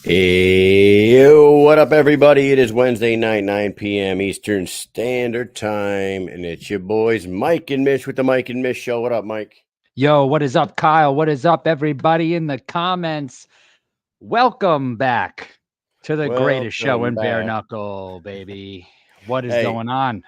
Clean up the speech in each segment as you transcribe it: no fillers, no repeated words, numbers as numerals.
Hey, what up, everybody? It is Wednesday night, 9 p.m. Eastern Standard Time, and it's your boys, Mike and Mish with the Mike and Mish Show. What up, Mike? Yo, what is up, Kyle? What is up, everybody in the comments? Welcome back to the greatest show Welcome in bare back. knuckle, baby. What is Hey, going on?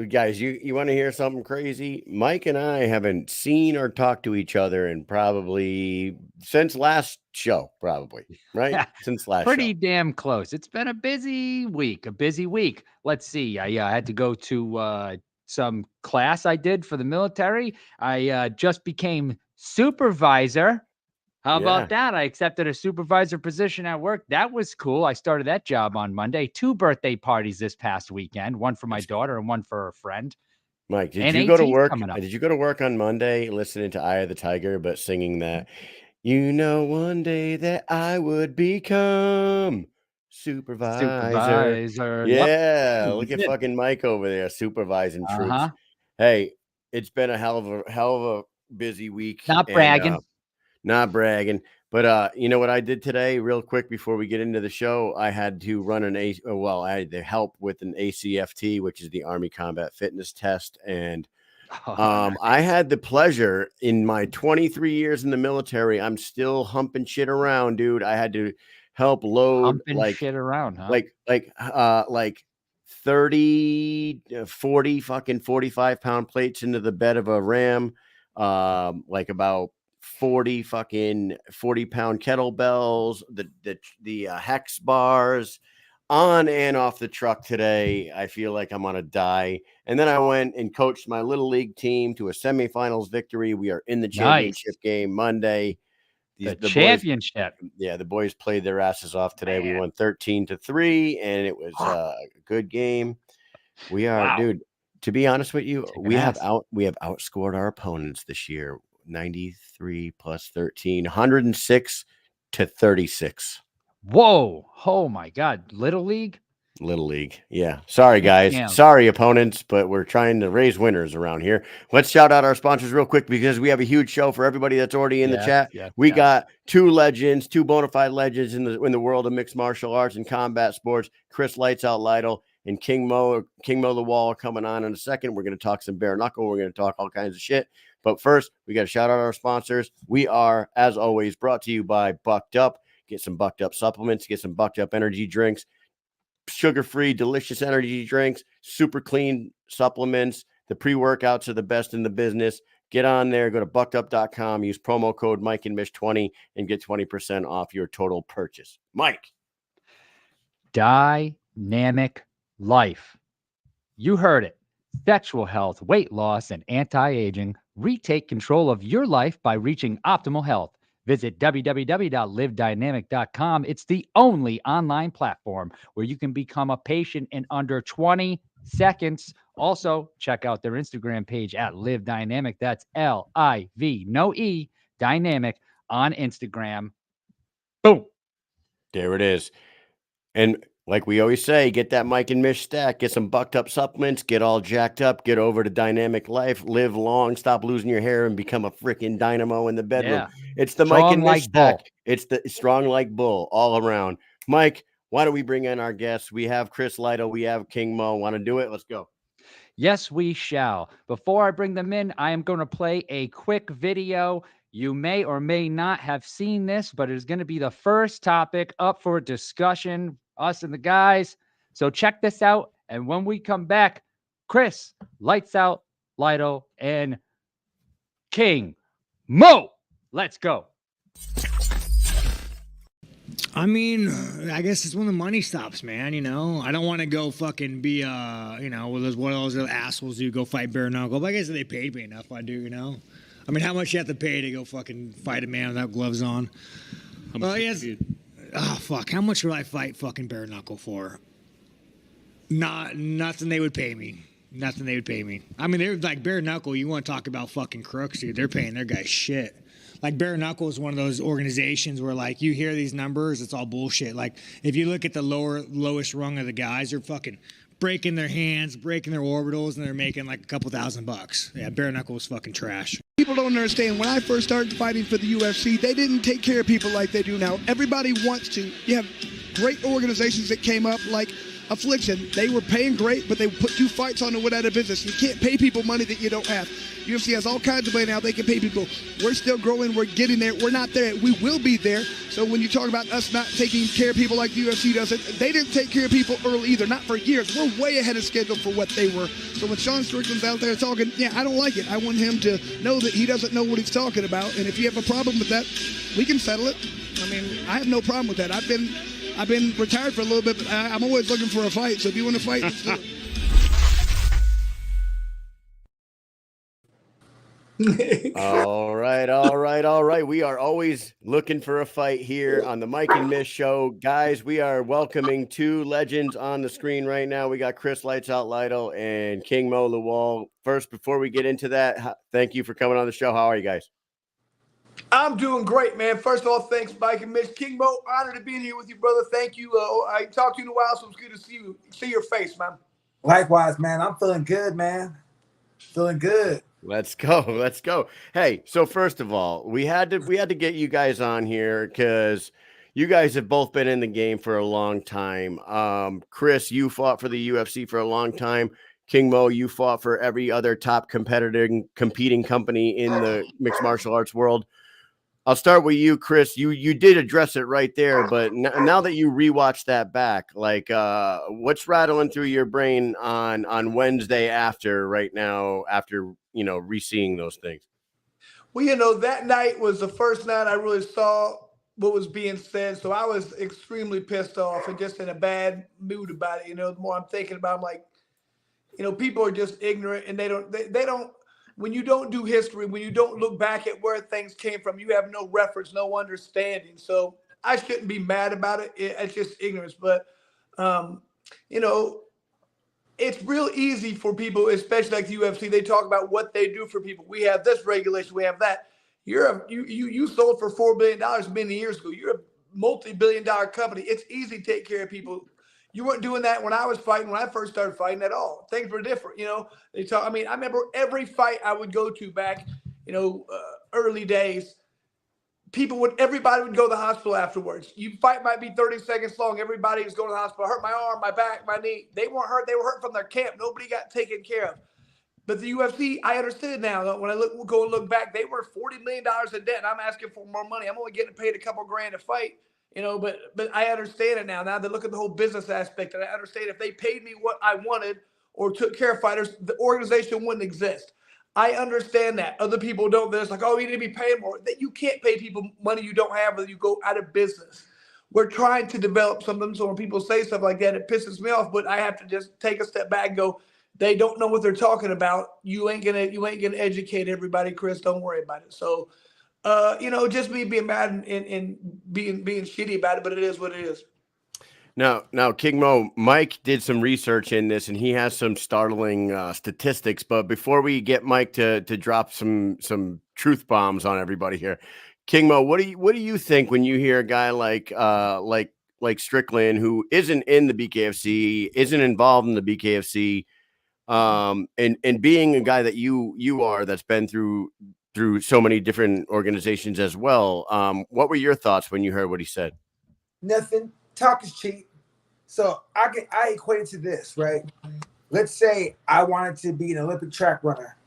guys, you want to hear something crazy? Mike and I haven't seen or talked to each other in probably since last show, probably, right? Since last Pretty show. damn close. It's been a busy week, a busy week. Let's see. I had to go to some class I did for the military. I just became supervisor. How about Yeah. that? I accepted a supervisor position at work. That was cool. I started that job on Monday. 2 birthday parties this past weekend, one for my It's, daughter and one for a friend. Mike, did And you go to 18th work? coming up. Did you go to work on Monday listening to Eye of the Tiger, but singing that? You know, one day that I would become supervisor. Supervisor. Yep. Yeah, We look at did. fucking Mike over there supervising troops. Uh-huh. Hey, it's been a hell of a busy week, Not and bragging. not bragging, but you know what I did today, real quick before we get into the show? I had to run I had to help with an ACFT, which is the Army Combat Fitness Test, and Oh, I nice. had the pleasure in my 23 years in the military. I'm still humping shit around, dude. I had to help load Humping shit around, huh? like 30, 40 fucking 45-pound plates into the bed of a ram, like about 40 fucking 40-pound kettlebells, the hex bars on and off the truck today. I feel like I'm gonna die. And then I went and coached my little league team to a semifinals victory. We are in the Nice. championship game Monday. The The boys, championship. yeah, the boys played their asses off today. We Man. won 13-3, and it was a good game. We are, Wow. dude. To be honest with you, Kicking ass. we have outscored our opponents this year. 93 plus 13, 106-36. Whoa. Oh my God. Little League? Little League. Yeah. Sorry, guys. Damn. Sorry, opponents, but we're trying to raise winners around here. Let's shout out our sponsors real quick because we have a huge show for everybody that's already in the Yes, chat. yes, We yes. got two legends, two bona fide legends in the world of mixed martial arts and combat sports. Chris Lights Out Lytle and King Mo the Wall are coming on in a second. We're going to talk some bare knuckle. We're going to talk all kinds of shit. But first, we got to shout out our sponsors. We are, as always, brought to you by Bucked Up. Get some Bucked Up supplements, get some Bucked Up energy drinks, sugar-free, delicious energy drinks, super clean supplements. The pre-workouts are the best in the business. Get on there, go to buckedup.com, use promo code Mike and Mish 20 and get 20% off your total purchase. Mike. Dynamic life. You heard it. Sexual health, weight loss, and anti aging. Retake control of your life by reaching optimal health. Visit www.livedynamic.com. It's the only online platform where you can become a patient in under 20 seconds. Also, check out their Instagram page at Live Dynamic. That's LIV, no E, Dynamic on Instagram. Boom. There it is. And like we always say, get that Mike and Mish stack, get some bucked up supplements, get all jacked up, get over to Dynamic Life, live long, stop losing your hair, and become a freaking dynamo in the bedroom. Yeah. It's the Mike Strong and Mish like stack. bull. It's the strong like bull all around. Mike, why don't we bring in our guests? We have Chris Lytle, we have King Mo. Want to do it? Let's go. Yes, we shall. Before I bring them in, I am going to play a quick video. You may or may not have seen this, but it is going to be the first topic up for discussion, us and the guys. So check this out. And when we come back, Chris, lights out, Lido, and King Mo. Let's go. I mean, I guess it's when the money stops, man. You know, I don't want to go fucking be, with those what those little assholes do go fight bare knuckle. But I guess if they paid me enough, I do. You know, I mean, how much you have to pay to go fucking fight a man without gloves on? Well, yes. Oh fuck, how much would I fight fucking bare knuckle for? Nothing. They would pay me. Nothing. They would pay me. I mean, they're like bare knuckle. You want to talk about fucking crooks, dude? They're paying their guys shit. Like bare knuckle is one of those organizations where like you hear these numbers, it's all bullshit. Like if you look at the lowest rung of the guys, they're fucking breaking their hands, breaking their orbitals, and they're making like a couple $1,000. Yeah, bare knuckle is fucking trash. people don't understand. When I first started fighting for the UFC, they didn't take care of people like they do now. Everybody wants to. You have great organizations that came up like Affliction. They were paying great, but they put 2 fights on and went out of business. You can't pay people money that you don't have. UFC has all kinds of money now. They can pay people. We're still growing. We're getting there. We're not there. We will be there. So when you talk about us not taking care of people like the UFC does it, they didn't take care of people early either, not for years. We're way ahead of schedule for what they were. So when Sean Strickland's out there talking, yeah, I don't like it. I want him to know that he doesn't know what he's talking about. And if you have a problem with that, we can settle it. I mean, I have no problem with that. I've been retired for a little bit, but I'm always looking for a fight. So if you want to fight, let's do it. All right. We are always looking for a fight here on the Mike and Mish show. Guys, we are welcoming 2 legends on the screen right now. We got Chris Lights Out Lytle and King Mo Lawal. First, before we get into that, thank you for coming on the show. How are you guys? I'm doing great, man. First of all, thanks, Mike and Mish. King Mo, honored to be here with you, brother. Thank you. I talked to you in a while, so it's good to see your face, man. Likewise, man. I'm feeling good, man. Feeling good. Let's go. Hey, so first of all, we had to get you guys on here because you guys have both been in the game for a long time. Chris, you fought for the UFC for a long time. King Mo, you fought for every other top competing company in the mixed martial arts world. I'll start with you, Chris. You did address it right there, but now that you rewatch that back, like what's rattling through your brain on Wednesday after re-seeing those things? Well, that night was the first night I really saw what was being said, so I was extremely pissed off and just in a bad mood about it. The more I'm thinking about it, I'm like, people are just ignorant and they don't. When you don't do history, when you don't look back at where things came from, you have no reference, no understanding. So I shouldn't be mad about it. It's just ignorance. But, it's real easy for people, especially like the UFC. They talk about what they do for people. We have this regulation. We have that. You sold for $4 billion many years ago. You're a multi-billion-dollar company. It's easy to take care of people. You weren't doing that when I was fighting, when I first started fighting at all. Things were different, They talk. I remember every fight I would go to back, early days. Everybody would go to the hospital afterwards. You fight might be 30 seconds long. Everybody was going to the hospital. I hurt my arm, my back, my knee. They weren't hurt. They were hurt from their camp. Nobody got taken care of. But the UFC, I understood it now. When I look back, they were $40 million in debt, and I'm asking for more money. I'm only getting paid a couple grand to fight. But I understand it now. Now they look at the whole business aspect, and I understand if they paid me what I wanted or took care of fighters, the organization wouldn't exist. I understand that. Other people don't. There's like, you need to be paying more. That you can't pay people money you don't have, or you go out of business. We're trying to develop something. So when people say stuff like that, it pisses me off. But I have to just take a step back and go, they don't know what they're talking about. You ain't gonna educate everybody, Chris. Don't worry about it. So. Just me being mad and being shitty about it, but it is what it is. Now, King Mo, Mike did some research in this, and he has some startling statistics. But before we get Mike to drop some truth bombs on everybody here, King Mo, what do you think when you hear a guy like Strickland, who isn't in the BKFC, isn't involved in the BKFC, and being a guy that you are, that's been through so many different organizations as well. What were your thoughts when you heard what he said? Nothing. Talk is cheap. So I equate it to this, right? Let's say I wanted to be an Olympic track runner,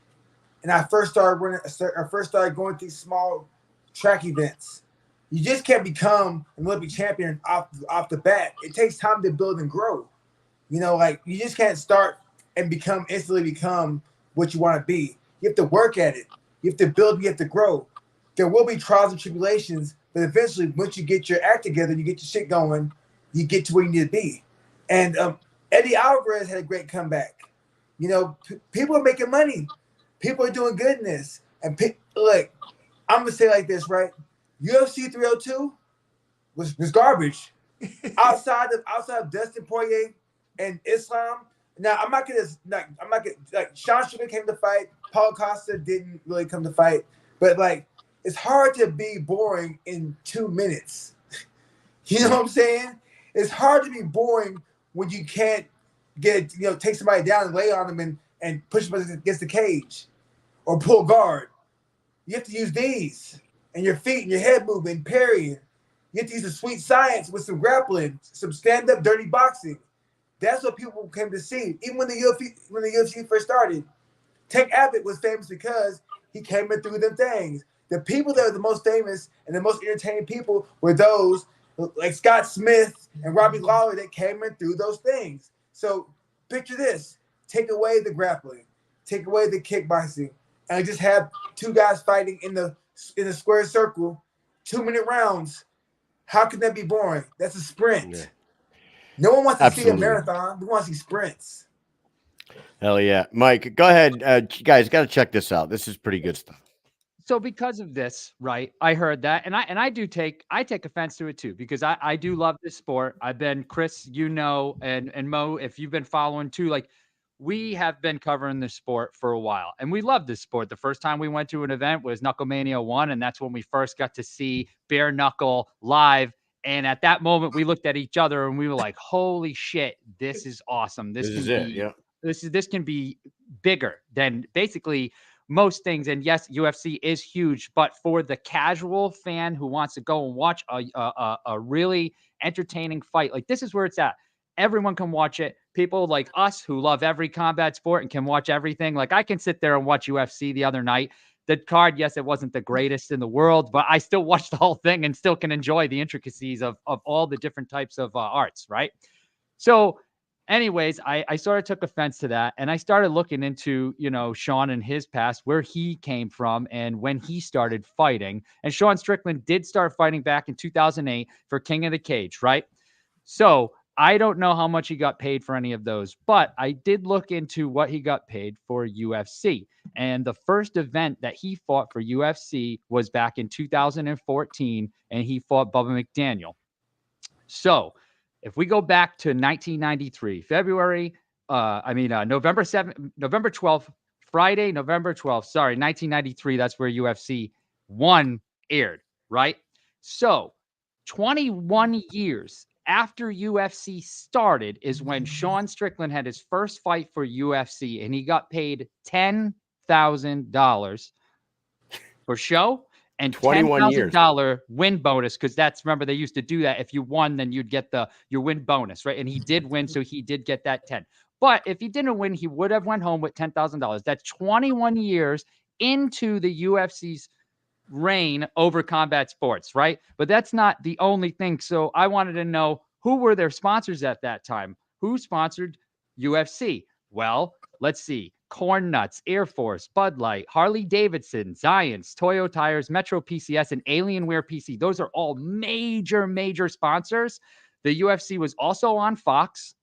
and I first started going through small track events. You just can't become an Olympic champion off the bat. It takes time to build and grow. You just can't start and instantly become what you want to be. You have to work at it. You have to build, you have to grow. There will be trials and tribulations, but eventually, once you get your act together, you get your shit going, you get to where you need to be. And Eddie Alvarez had a great comeback. People are making money. People are doing good in this. And look, I'm going to say it like this, right? UFC 302 was garbage. outside of Dustin Poirier and Islam. Now, I'm not gonna Sean Strickland came to fight. Paul Costa didn't really come to fight, but it's hard to be boring in 2 minutes. You know what I'm saying? It's hard to be boring when you can't take somebody down and lay on them and push them against the cage or pull guard. You have to use these and your feet and your head moving, parrying. You have to use the sweet science with some grappling, some stand-up dirty boxing. That's what people came to see. Even when the UFC first started, Tank Abbott was famous because he came in through them things. The people that are the most famous and the most entertaining people were those like Scott Smith and Robbie Lawler that came in through those things. So picture this: take away the grappling, take away the kickboxing, and just have two guys fighting in the square circle, 2-minute rounds. How can that be boring? That's a sprint. Yeah. No one wants to see a Absolutely. marathon. We want to see sprints. Hell yeah. Mike, go ahead. Guys, got to check this out. This is pretty good stuff. So because of this, right? I heard that, and I take offense to it too, because I do love this sport. I've been, Chris, you know, and Mo, if you've been following too, like we have been covering this sport for a while, and we love this sport. The first time we went to an event was Knucklemania 1, and that's when we first got to see bare knuckle live. And at that moment, we looked at each other and we were like, "Holy shit, this is awesome! This is it. Yeah. This can be bigger than basically most things." And yes, UFC is huge, but for the casual fan who wants to go and watch a really entertaining fight, like this is where it's at. Everyone can watch it. People like us who love every combat sport and can watch everything. Like I can sit there and watch UFC the other night. The card, yes, it wasn't the greatest in the world, but I still watched the whole thing and still can enjoy the intricacies of all the different types of arts, right? So anyways, I sort of took offense to that. And I started looking into, you know, Sean and his past, where he came from and when he started fighting. And Sean Strickland did start fighting back in 2008 for King of the Cage, right? So I don't know how much he got paid for any of those, but I did look into what he got paid for UFC. And the first event that he fought for UFC was back in 2014, and he fought Bubba McDaniel. So if we go back to 1993, November 12th, Friday, November 12th, 1993, that's where UFC 1 aired, right? So 21 years after UFC started is when Sean Strickland had his first fight for UFC, and he got paid $10,000 for show and $10,000 win bonus, because that's, remember, they used to do that. If you won, then you'd get your win bonus, right? And he did win, so he did get that 10. But if he didn't win, he would have went home with $10,000. That's 21 years into the UFC's reign over combat sports, right? But that's not the only thing. So I wanted to know, who were their sponsors at that time? Who sponsored UFC? Well, let's see. Corn Nuts, Air Force, Bud Light, Harley Davidson, Zions, Toyo Tires, Metro PCS, and Alienware PC. Those are all major, major sponsors. The UFC was also on Fox.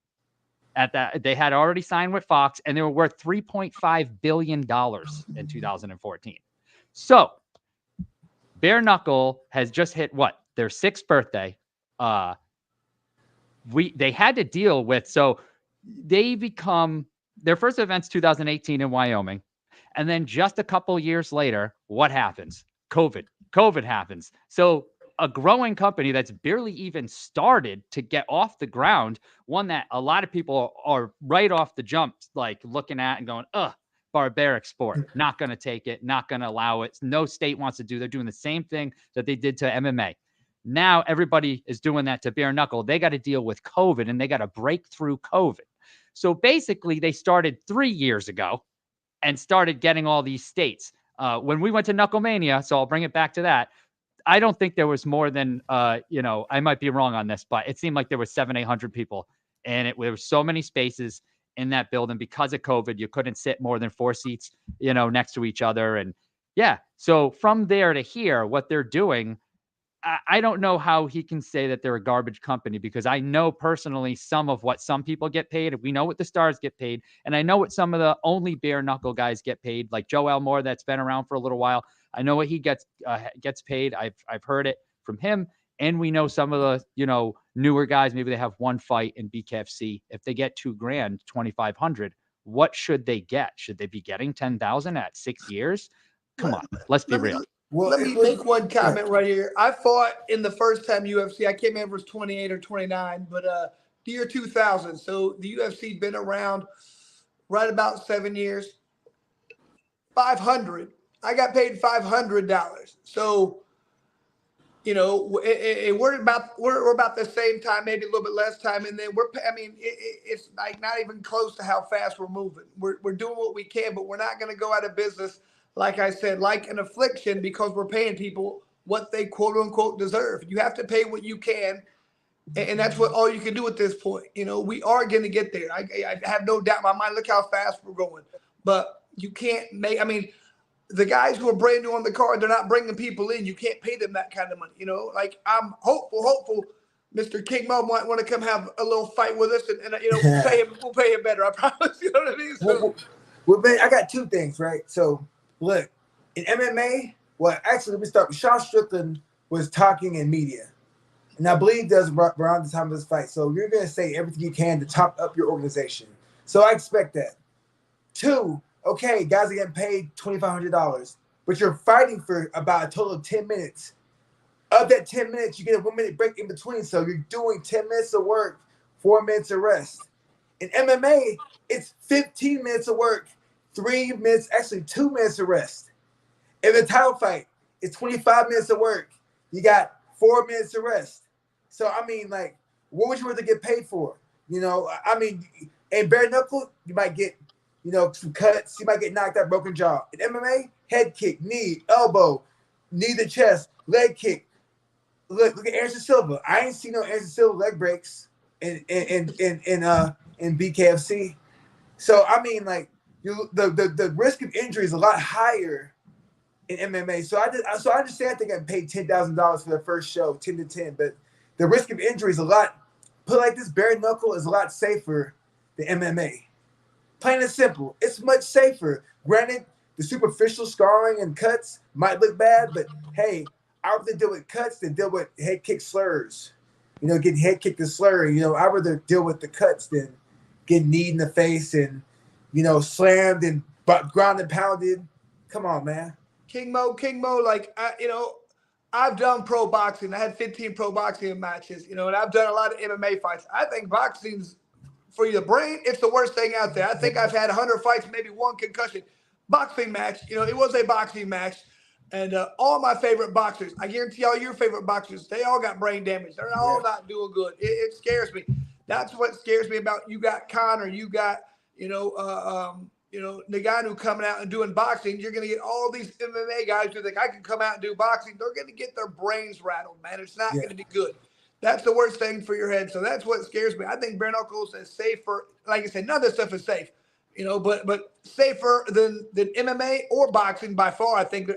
At that, they had already signed with Fox, and they were worth $3.5 billion in 2014. So bare knuckle has just hit their 6th birthday. They had to deal with, so they become, their first event's 2018 in Wyoming. And then just a couple years later, what happens? COVID happens. So a growing company that's barely even started to get off the ground, one that a lot of people are right off the jump, like looking at and going, barbaric sport, not going to take it, not going to allow it. No state wants to do. They're doing the same thing that they did to MMA. Now everybody is doing that to bare knuckle. They got to deal with COVID, and they got to break through COVID. So basically, they started 3 years ago and started getting all these states. When we went to Knucklemania, so I'll bring it back to that, I don't think there was more than, I might be wrong on this, but it seemed like there was 700-800 people. And there were so many spaces in that building because of COVID. You couldn't sit more than 4 seats, next to each other. And yeah, so from there to here, what they're doing, I don't know how he can say that they're a garbage company, because I know personally some of what some people get paid. We know what the stars get paid. And I know what some of the only bare knuckle guys get paid, like Joe Elmore, that's been around for a little while. I know what he gets paid. I've heard it from him. And we know some of the, newer guys, maybe they have one fight in BKFC. If they get $2,000, 2,500, what should they get? Should they be getting 10,000 at 6 years? Come on, let's be real. Well, let me make one comment right here. I fought in the first time UFC. I can't remember if it was 28 or 29, but the year 2000. So the UFC been around right about 7 years. 500 I got paid $500. So, you know, we're about the same time, maybe a little bit less time, and then it's like not even close to how fast we're moving. We're doing what we can, but we're not going to go out of business, like I said, like an affliction, because we're paying people what they quote unquote deserve. You have to pay what you can, and that's what all you can do at this point. You know, we are going to get there. I have no doubt in my mind. Look how fast we're going, but you can't make. I mean, the guys who are brand new on the card, they're not bringing people in. You can't pay them that kind of money. You know, like I'm hopeful Mr. King Mo might want to come have a little fight with us, and you know, we'll pay him better. I promise. You know what I mean? So, well, man, I got two things, right? So, look, in MMA, well, actually, let me start. Sean Strickland was talking in media, and I believe that's around the time of this fight. So you're going to say everything you can to top up your organization. So I expect that. Two, okay, guys are getting paid $2,500, but you're fighting for about a total of 10 minutes. Of that 10 minutes, you get a 1 minute break in between. So you're doing 10 minutes of work, 4 minutes of rest. In MMA, it's 15 minutes of work, 3 minutes, actually 2 minutes of rest. In the title fight, it's 25 minutes of work. You got 4 minutes of rest. So, I mean, like, what would you rather get paid for? You know, I mean, in bare knuckle, you might get, you know, some cuts. You might get knocked out, broken jaw. In MMA, head kick, knee, elbow, knee to chest, leg kick. Look at Anderson Silva. I ain't seen no Anderson Silva leg breaks in BKFC. So I mean, like, the risk of injury is a lot higher in MMA. So I understand they got paid $10,000 for their first show, 10 to 10, but the risk of injury is a lot. Put like this, bare knuckle is a lot safer than MMA. Plain and simple, it's much safer. Granted, the superficial scarring and cuts might look bad, but hey, I'd rather deal with cuts than deal with head kick slurs. You know, getting head kicked and slurry. You know, I'd rather deal with the cuts than getting kneed in the face and, you know, slammed and ground and pounded. Come on, man. King Mo, like, I've done pro boxing. I had 15 pro boxing matches, you know, and I've done a lot of MMA fights. I think boxing's, for your brain, it's the worst thing out there. I think I've had 100 fights, maybe one concussion. Boxing match, you know, it was a boxing match. And all my favorite boxers, I guarantee all your favorite boxers, they all got brain damage. They're all not doing good. It scares me. That's what scares me about you got Conor, you got, Ngannou coming out and doing boxing. You're going to get all these MMA guys who think I can come out and do boxing. They're going to get their brains rattled, man. It's not going to be good. That's the worst thing for your head. So that's what scares me. I think bare knuckles is safer. Like I said, none of this stuff is safe. You know, but safer than MMA or boxing by far. I think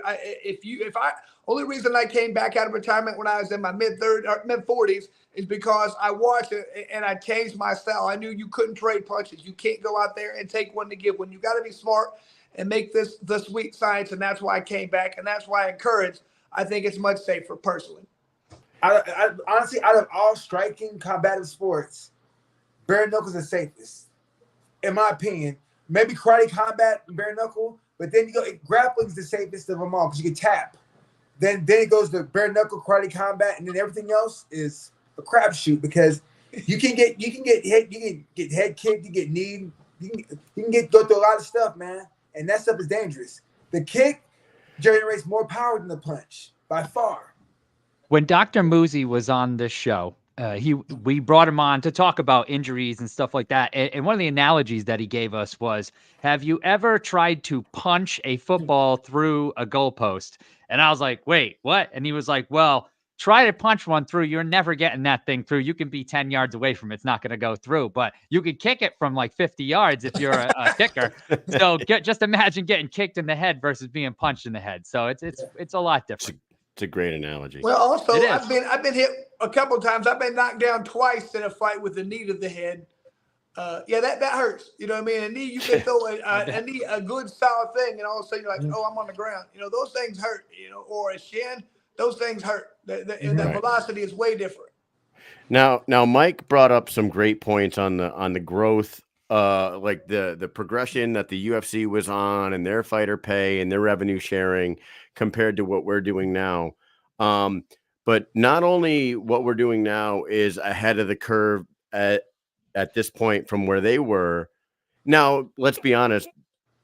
only reason I came back out of retirement when I was in my mid 40s is because I watched it and I changed my style. I knew you couldn't trade punches. You can't go out there and take one to give one. You got to be smart and make this the sweet science, and that's why I came back, and that's why I encourage. I think it's much safer personally. I honestly, out of all striking combative sports, bare knuckles is the safest, in my opinion. Maybe karate combat and bare knuckle, but then grappling is the safest of them all because you can tap. Then it goes to bare knuckle, karate combat, and then everything else is a crapshoot because you can get head kicked, you get kneed, you can go through a lot of stuff, man, and that stuff is dangerous. The kick generates more power than the punch by far. When Dr. Muzi was on this show, we brought him on to talk about injuries and stuff like that. And one of the analogies that he gave us was, have you ever tried to punch a football through a goalpost? And I was like, wait, what? And he was like, well, try to punch one through. You're never getting that thing through. You can be 10 yards away from it. It's not going to go through, but you can kick it from like 50 yards if you're a kicker. So just imagine getting kicked in the head versus being punched in the head. So it's a lot different. It's a great analogy. Well, also, I've been hit a couple of times. I've been knocked down twice in a fight with the knee to the head. That hurts. You know what I mean? A knee, you can throw a knee, a good solid thing, and all of a sudden you're like, oh, I'm on the ground. You know, those things hurt. You know, or a shin, those things hurt. The velocity is way different. Now, Mike brought up some great points on the growth, like the progression that the UFC was on and their fighter pay and their revenue sharing compared to what we're doing now. But not only what we're doing now is ahead of the curve at this point from where they were. Now, let's be honest,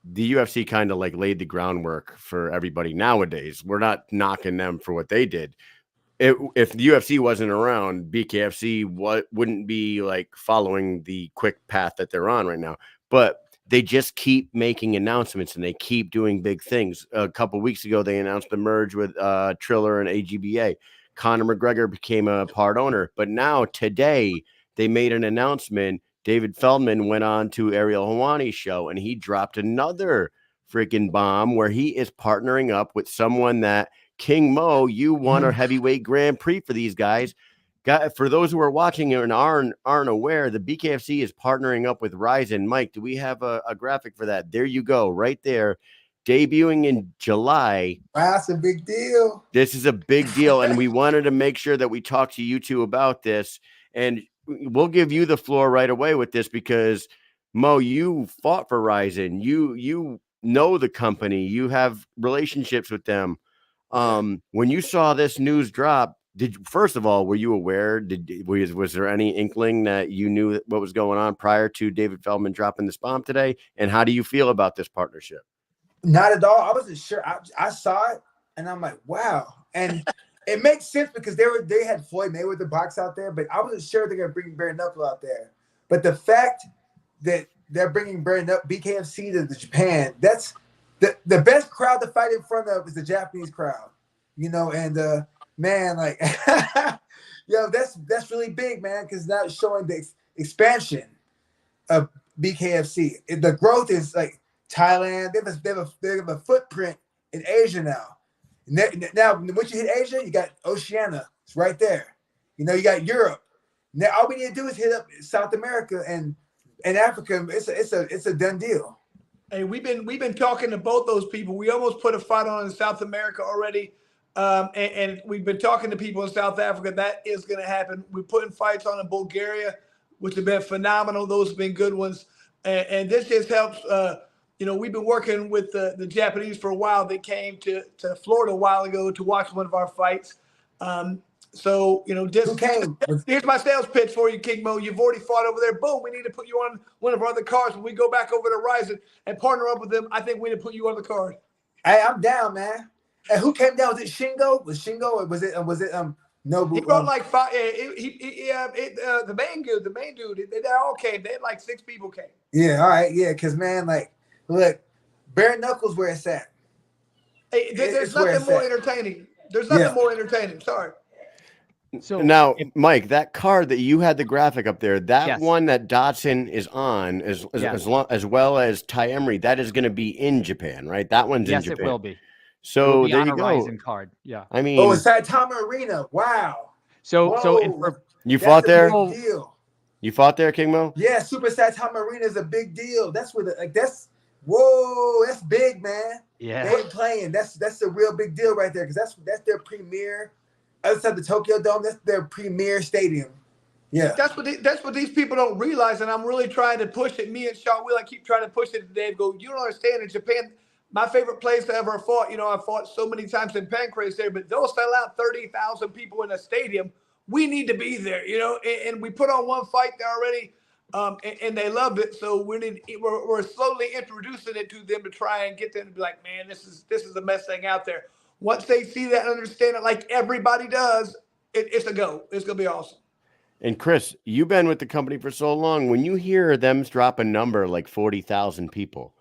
the UFC kind of like laid the groundwork for everybody nowadays. We're not knocking them for what they did. If the UFC wasn't around, BKFC wouldn't be like following the quick path that they're on right now. But they just keep making announcements and they keep doing big things. A couple of weeks ago, they announced the merge with Triller and AGBA. Conor McGregor became a part owner. But now today, they made an announcement. David Feldman went on to Ariel Helwani's show and he dropped another freaking bomb where he is partnering up with someone that King Mo, you won a heavyweight Grand Prix for these guys. For those who are watching and aren't aware, the BKFC is partnering up with Ryzen. Mike, do we have a graphic for that? There you go, right there. Debuting in July. Wow, that's a big deal. This is a big deal, and we wanted to make sure that we talk to you two about this. And we'll give you the floor right away with this because, Mo, you fought for Ryzen. You know the company. You have relationships with them. When you saw this news drop, first of all, were you aware? Was there any inkling that you knew what was going on prior to David Feldman dropping this bomb today? And how do you feel about this partnership? Not at all. I wasn't sure. I saw it and I'm like, wow. And it makes sense because they had Floyd Mayweather box out there, but I wasn't sure they're gonna bring bare knuckle out there. But the fact that they're bringing bare knuckle BKFC to Japan, that's the best crowd to fight in front of is the Japanese crowd, and man, like, that's really big, man, because now it's showing the expansion of BKFC. The growth is like Thailand. They have a footprint in Asia now. Now, once you hit Asia, you got Oceania. It's right there. You got Europe. Now, all we need to do is hit up South America and Africa. It's a done deal. Hey, we've been talking to both those people. We almost put a fight on in South America already, and we've been talking to people in South Africa. That is going to happen. We're putting fights on in Bulgaria, which have been phenomenal. Those have been good ones, and this just helps. We've been working with the Japanese for a while. They came to Florida a while ago to watch one of our fights. Here's my sales pitch for you, King Mo. You've already fought over there. Boom, we need to put you on one of our other cards. When we go back over to Ryzen and partner up with them, I think we need to put you on the card. Hey, I'm down, man. And who came down? Was it Shingo? Or was it Nobu? He brought like five. The main dude. They all came. They had like 6 people came. Yeah, all right, yeah, because man, like, look, bare knuckles where it's at. Hey, there's nothing more entertaining. There's nothing more entertaining. Sorry. So now, Mike, that card that you had the graphic up there, that one that Dotson is on, as well as Ty Emery, that is going to be in Japan, right? That one's in Japan. Yes, it will be. So there you go. Ryzen card. Yeah. I mean, it's Saitama Arena. Wow. You fought there? Deal. You fought there, King Mo? Yeah, Super Saitama Arena is a big deal. That's where that's big, man. Yeah. They ain't playing. That's a real big deal right there because that's their premier. Outside the Tokyo Dome, that's their premier stadium. Yeah, that's what these people don't realize, and I'm really trying to push it. Me and Sean Wheel, I keep trying to push it today. Go, you don't understand. In Japan, my favorite place I ever fought. I fought so many times in Pancrase there, but they'll sell out 30,000 people in a stadium. We need to be there, and we put on one fight there already, and they loved it. So we're slowly introducing it to them to try and get them to be like, man, this is the best thing out there. Once they see that and understand it like everybody does, it's a go. It's going to be awesome. And Chris, you've been with the company for so long. When you hear them drop a number like 40,000 people,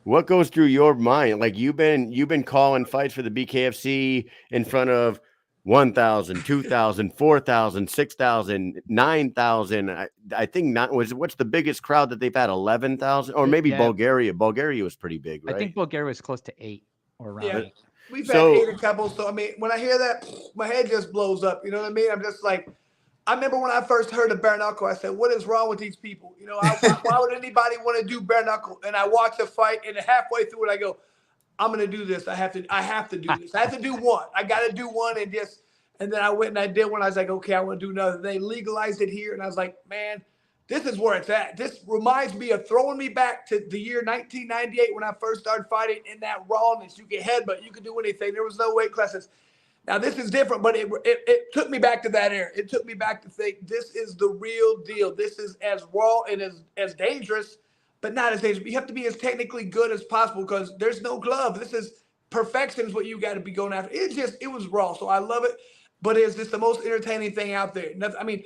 what goes through your mind? Like you've been calling fights for the BKFC in front of 1,000, 2,000, 4,000, 6,000, 9,000. I think what's the biggest crowd that they've had? 11,000 or maybe Bulgaria. Bulgaria was pretty big, right? I think Bulgaria was close to 8 or around 8. We've had 8 a couple. So, I mean, when I hear that, my head just blows up. You know what I mean? I'm just like, I remember when I first heard of bare knuckle, I said, what is wrong with these people? Why would anybody want to do bare knuckle? And I watch a fight, and halfway through it, I go, I'm going to do this. I have to do this. I have to do one. I got to do one. And then I went and I did one. I was like, okay, I want to do another. They legalized it here. And I was like, man, this is where it's at. This reminds me of throwing me back to the year 1998 when I first started fighting in that rawness. You could headbutt, you could do anything. There was no weight classes. Now this is different, but it took me back to that era. It took me back to think this is the real deal. This is as raw and as dangerous, but not as dangerous. You have to be as technically good as possible because there's no glove. This is perfection is what you got to be going after. It was raw. So I love it, but it's just the most entertaining thing out there. Nothing, I mean,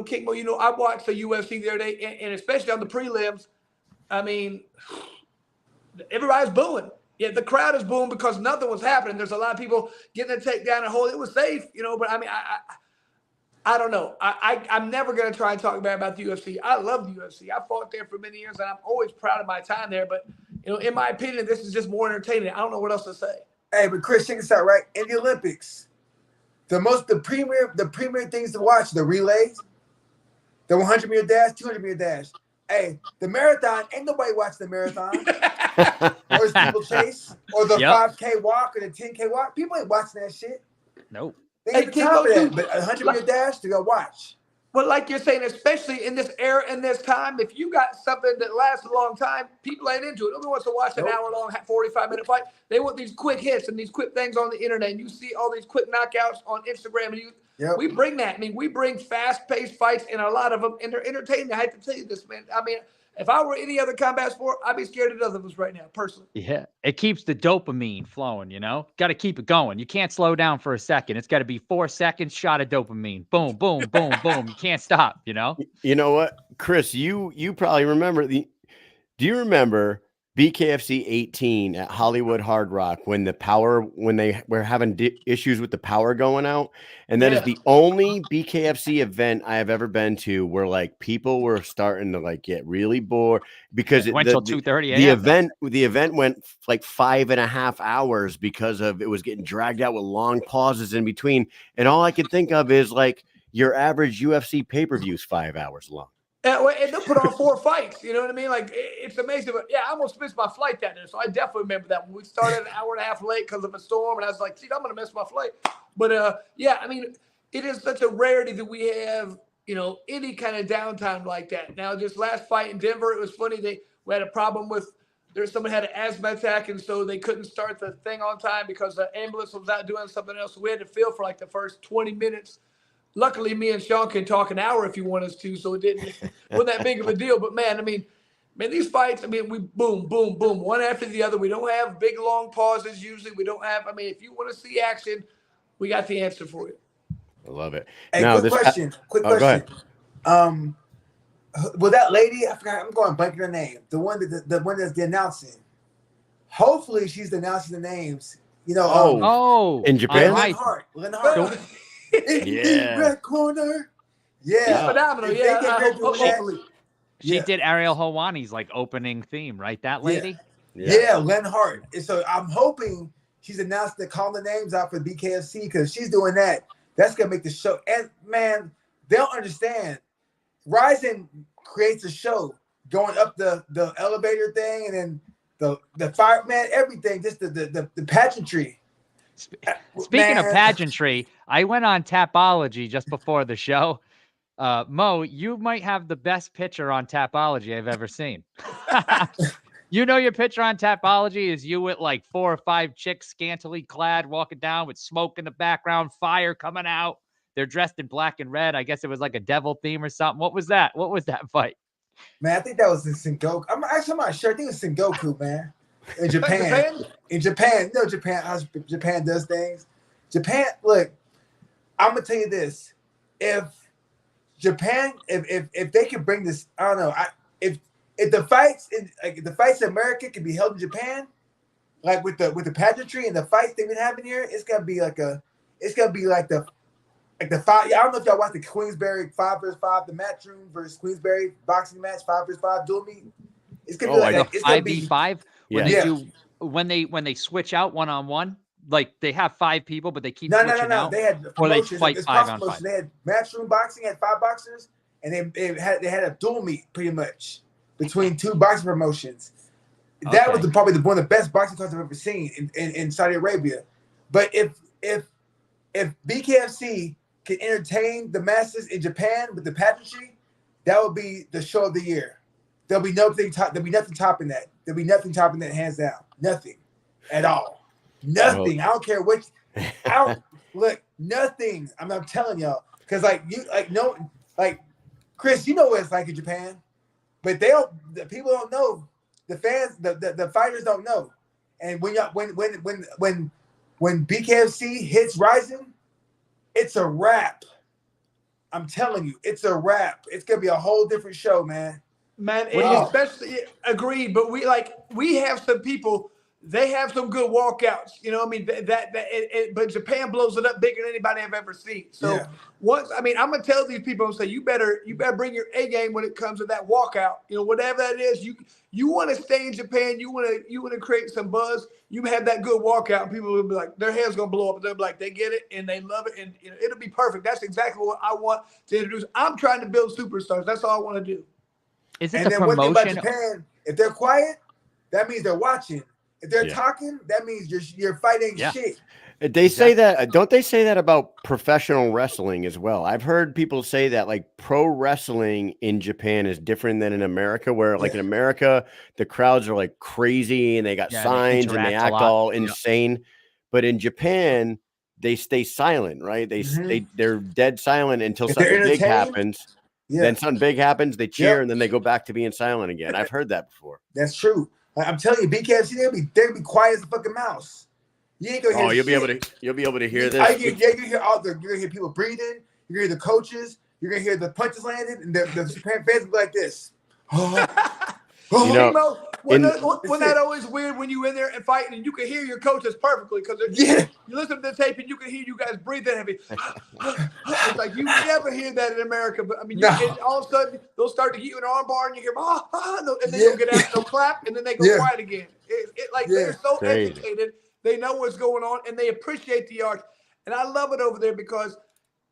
King Mo, I watched the UFC the other day, and especially on the prelims, I mean, everybody's booing. Yeah, the crowd is booing because nothing was happening. There's a lot of people getting a takedown and hold. It was safe, but I mean, I don't know. I'm never going to try and talk bad about the UFC. I love the UFC. I fought there for many years, and I'm always proud of my time there. But, in my opinion, this is just more entertaining. I don't know what else to say. Hey, but Chris, check this out, right? In the Olympics, the premier things to watch, the relays, the 100-meter dash, 200-meter dash. Hey, the marathon, ain't nobody watching the marathon. Or steeplechase, or the 5K walk, or the 10K walk. People ain't watching that shit. Nope. They ain't the top of that, but 100-meter dash to go watch. Well, like you're saying, especially in this era, in this time, if you got something that lasts a long time, people ain't into it. Nobody wants to watch an hour-long, 45-minute fight. They want these quick hits and these quick things on the internet. And you see all these quick knockouts on Instagram. And we bring that. I mean, we bring fast-paced fights in a lot of them, and they're entertaining. I hate to tell you this, man. I mean, if I were any other combat sport, I'd be scared of none of us right now, personally. Yeah, it keeps the dopamine flowing, Got to keep it going. You can't slow down for a second. It's got to be 4 seconds, shot of dopamine. Boom, boom, boom, boom. You can't stop, You know what, Chris, you probably remember do you remember BKFC 18 at Hollywood Hard Rock when they were having issues with the power going out? And that is the only BKFC event I have ever been to where like people were starting to like get really bored because it went till 2:30 a.m. The event went like 5.5 hours because of it was getting dragged out with long pauses in between. And all I could think of is like your average UFC pay-per-view is 5 hours long. And they'll put on 4 fights. You know what I mean? Like, it's amazing. But yeah, I almost missed my flight that day. So I definitely remember that when we started an hour and a half late because of a storm. And I was like, see, I'm going to miss my flight. But yeah, I mean, it is such a rarity that we have, any kind of downtime like that. Now, this last fight in Denver, it was funny. We had a problem with someone had an asthma attack. And so they couldn't start the thing on time because the ambulance was out doing something else. So we had to fill for like the first 20 minutes. Luckily, me and Sean can talk an hour if you want us to, so it wasn't that big of a deal. But, man, these fights, we boom, boom, boom, one after the other. We don't have big, long pauses usually. We don't have – if you want to see action, we got the answer for you. I love it. Hey, now, quick question. Go ahead. Well, that lady, I forgot, I'm going blanking her name, the one that's the announcing. Hopefully, she's announcing the names. In Japan? Lynn Hart. In the red corner. Yeah. She's phenomenal. Hopefully. She did Ariel Helwani's like opening theme, right? That lady? Yeah, Lynn Hart. And so I'm hoping she's announced to call the names out for BKFC because she's doing that. That's going to make the show. And, man, they'll understand. Ryzen creates a show going up the elevator thing and then the fire, man, everything, just the pageantry. Speaking of pageantry, I went on Tapology just before the show. Mo, you might have the best picture on Tapology I've ever seen. Your picture on Tapology is you with like 4 or 5 chicks scantily clad walking down with smoke in the background, fire coming out. They're dressed in black and red. I guess it was like a devil theme or something. What was that? What was that fight? Man, I think that was in Sengoku. I'm not sure. I think it's Sengoku, man. In Japan. How Japan does things. Japan, look, I'm gonna tell you this. If Japan, if they could bring this, I don't know. If the fights in America can be held in Japan, like with the pageantry and the fights they've been having here, it's gonna be like the fight. I don't know if y'all watched the Queensberry 5vs5, the Matchroom versus Queensberry boxing match, 5vs5 duel meet. It's gonna be like it's 5v5. When they switch out 1-on-1, like they have 5 people, but they keep switching out. They had or they fight 5-on-5. They had Matchroom boxing, had 5 boxers, and they had a duel meet pretty much between 2 boxing promotions. That was probably one of the best boxing cards I've ever seen in Saudi Arabia. But if BKFC can entertain the masses in Japan with the pageantry, that would be the show of the year. There'll be nothing topping that. There'll be nothing topping that, hands down. Nothing at all. Nothing. I don't care which. Look, nothing. I'm telling y'all, because Chris, you know what it's like in Japan. but they don't. The people don't know. The fans, the fighters don't know. And when BKFC hits Rising, it's a wrap. I'm telling you, it's a wrap. It's gonna be a whole different show, man. Man, Wow. especially agreed. But we have some people. They have some good walkouts. You know, what I mean but Japan blows it up bigger than anybody I've ever seen. So I'm gonna tell these people and say you better bring your A game when it comes to that walkout. You know, whatever that is, you want to stay in Japan. You want to create some buzz. You have that good walkout, and people will be like, their head's gonna blow up. And they'll be like, they get it and they love it, and it'll be perfect. That's exactly what I want to introduce. I'm trying to build superstars. That's all I want to do. Is it And the then one thing promotion? about Japan, if they're quiet, that means they're watching. If they're talking, that means you're fighting shit. They say that, don't they say that about professional wrestling as well? I've heard people say that like pro wrestling in Japan is different than in America, where like in America, the crowds are like crazy and they got signs and they act all insane. But in Japan, they stay silent, right? They're dead silent until something big happens. Then something big happens, they cheer, and then they go back to being silent again. I've heard that before. That's true. I'm telling you, BKFC, they'll be quiet as a fucking mouse. You ain't gonna hear you'll be able to hear this. You're gonna hear you're gonna hear people breathing. You're gonna hear the coaches. You're gonna hear the punches landed, and the Japan fans will be like this. Wasn't that always weird when you in there and fighting and you can hear your coaches perfectly because you listen to the tape and you can hear you guys breathing heavy. It's like you never hear that in America, but I mean, all of a sudden they'll start to get you an arm bar and you hear and then they'll get out and they'll clap and then they go quiet again. They're so educated, they know what's going on and they appreciate the art, and I love it over there because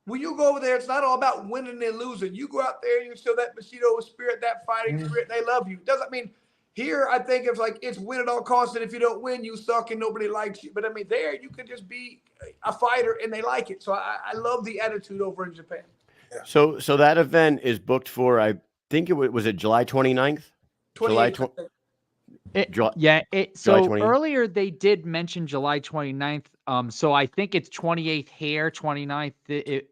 when you go over there, it's not all about winning and losing. You go out there and you show that Bushido spirit, that fighting spirit, and they love you. Doesn't mean here, I think it's win at all costs, and if you don't win, you suck and nobody likes you. But I mean, there you can just be a fighter and they like it. So I love the attitude over in Japan. Yeah. So that event is booked for, I think was it July 29th? July 28th. So earlier they did mention July 29th. So I think it's 28th here, 29th.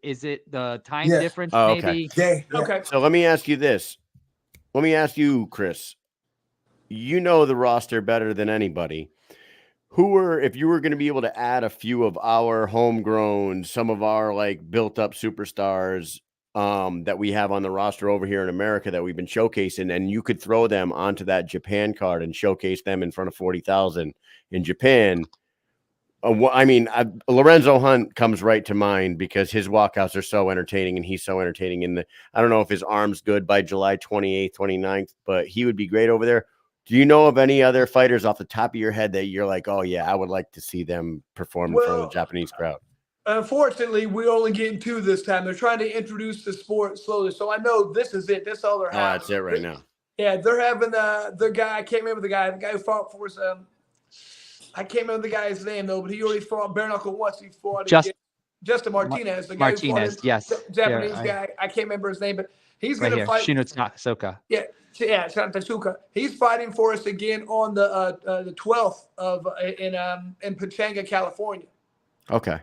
Is it the time difference? Maybe? Okay. So let me ask you this. Let me ask you, Chris. You know the roster better than anybody. If you were going to be able to add a few of our homegrown, some of our like built up superstars that we have on the roster over here in America that we've been showcasing, and you could throw them onto that Japan card and showcase them in front of 40,000 in Japan. Lorenzo Hunt comes right to mind because his walkouts are so entertaining and he's so entertaining. I don't know if his arm's good by July 28th, 29th, but he would be great over there. Do you know of any other fighters off the top of your head that you're like, oh yeah, I would like to see them perform in front of the Japanese crowd? Unfortunately, we're only getting two this time. They're trying to introduce the sport slowly. So I know this is it. That's all they're having. That's it right now. Yeah, they're having their guy. I can't remember the guy who fought for us. I can't remember the guy's name though, but he already fought bare knuckle once. He fought Justin Martinez, the guy Martinez, the Japanese guy. I can't remember his name, but he's going to fight. Shinotsuka. Yeah, Shinotsuka. He's fighting for us again on the 12th in Pachanga, California. Okay.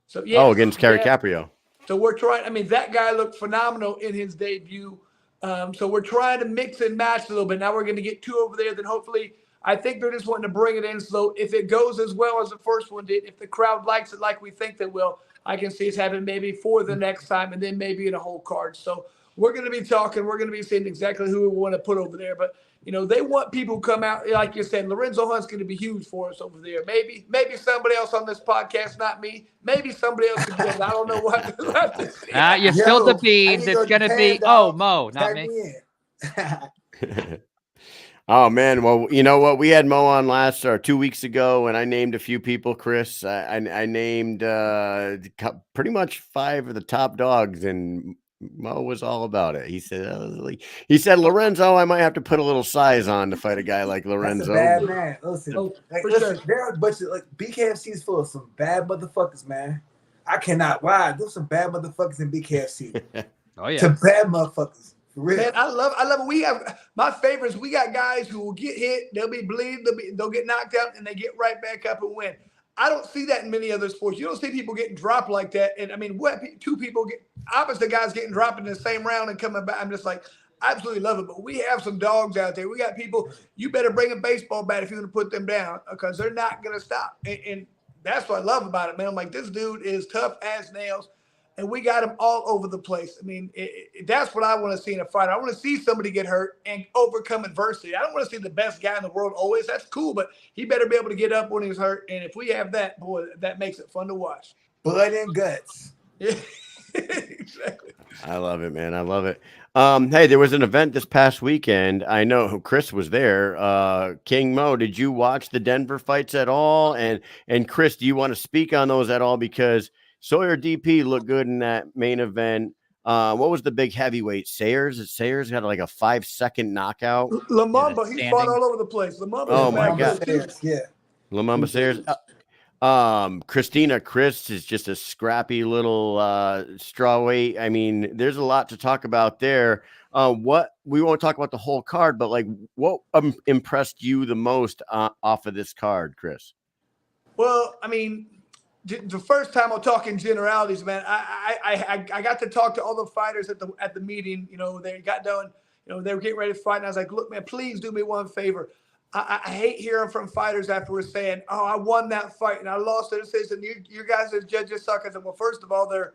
So against Kerry Caprio. So we're trying. I mean, that guy looked phenomenal in his debut. So we're trying to mix and match a little bit. Now we're going to get two over there. Then hopefully, I think they're just wanting to bring it in slow. If it goes as well as the first one did, if the crowd likes it like we think they will, I can see us having maybe for the next time and then maybe in a whole card. So we're going to be talking. We're going to be seeing exactly who we want to put over there. But, they want people to come out. Like you said, Lorenzo Hunt's going to be huge for us over there. Maybe somebody else on this podcast, not me. Maybe somebody else could do it. I don't know what. You spilled the beans. It's going to be, Mo, not me. Oh, man. Well, you know what? We had Mo on 2 weeks ago, and I named a few people, Chris. I named pretty much 5 of the top dogs, and Mo was all about it. He said, Lorenzo, I might have to put a little size on to fight a guy like Lorenzo. That's a bad man. Listen, there are a bunch of BKFC is full of some bad motherfuckers, man. I cannot lie. There's some bad motherfuckers in BKFC. Oh yeah, some bad motherfuckers. For real. Man, I love it. We have my favorites. We got guys who will get hit, they'll be bleeding, they'll get knocked out, and they get right back up and win. I don't see that in many other sports. You don't see people getting dropped like that. And I mean, two people get opposite guys getting dropped in the same round and coming back. I'm just like, absolutely love it. But we have some dogs out there. We got people. You better bring a baseball bat if you want to put them down, because they're not gonna stop. And that's what I love about it, man. I'm like, this dude is tough as nails. And we got him all over the place. I mean, that's what I want to see in a fight. I want to see somebody get hurt and overcome adversity. I don't want to see the best guy in the world always. That's cool, but he better be able to get up when he's hurt. And if we have that, boy, that makes it fun to watch. Blood and guts. Yeah, exactly. I love it, man. I love it. Hey, there was an event this past weekend. I know Chris was there. King Mo, did you watch the Denver fights at all? And Chris, do you want to speak on those at all? Because Sawyer DP looked good in that main event. What was the big heavyweight? Sayers had like a 5-second knockout. Lumumba, he fought all over the place. Lumumba, oh my God, yeah. Lumumba Sayers. Christina Chris is just a scrappy little strawweight. I mean, there's a lot to talk about there. What we won't talk about the whole card, but like, what impressed you the most off of this card, Chris? Well, I mean, the first time I'll talk in generalities, man. I got to talk to all the fighters at the meeting. You know, they got done. You know, they were getting ready to fight, and I was like, "Look, man, please do me one favor. I hate hearing from fighters afterwards saying, 'Oh, I won that fight and I lost the decision. You guys as judges suck.' I said, well, first of all, they're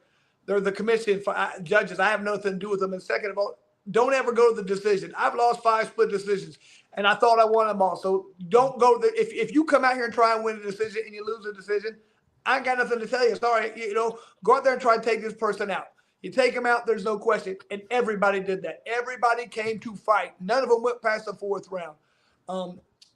the commission judges. I have nothing to do with them. And second of all, don't ever go to the decision. I've lost 5 split decisions, and I thought I won them all. So don't go to if you come out here and try and win a decision and you lose a decision, I ain't got nothing to tell you. Sorry, you know, go out there and try and take this person out. You take him out, there's no question. And everybody did that. Everybody came to fight. None of them went past the 4th round.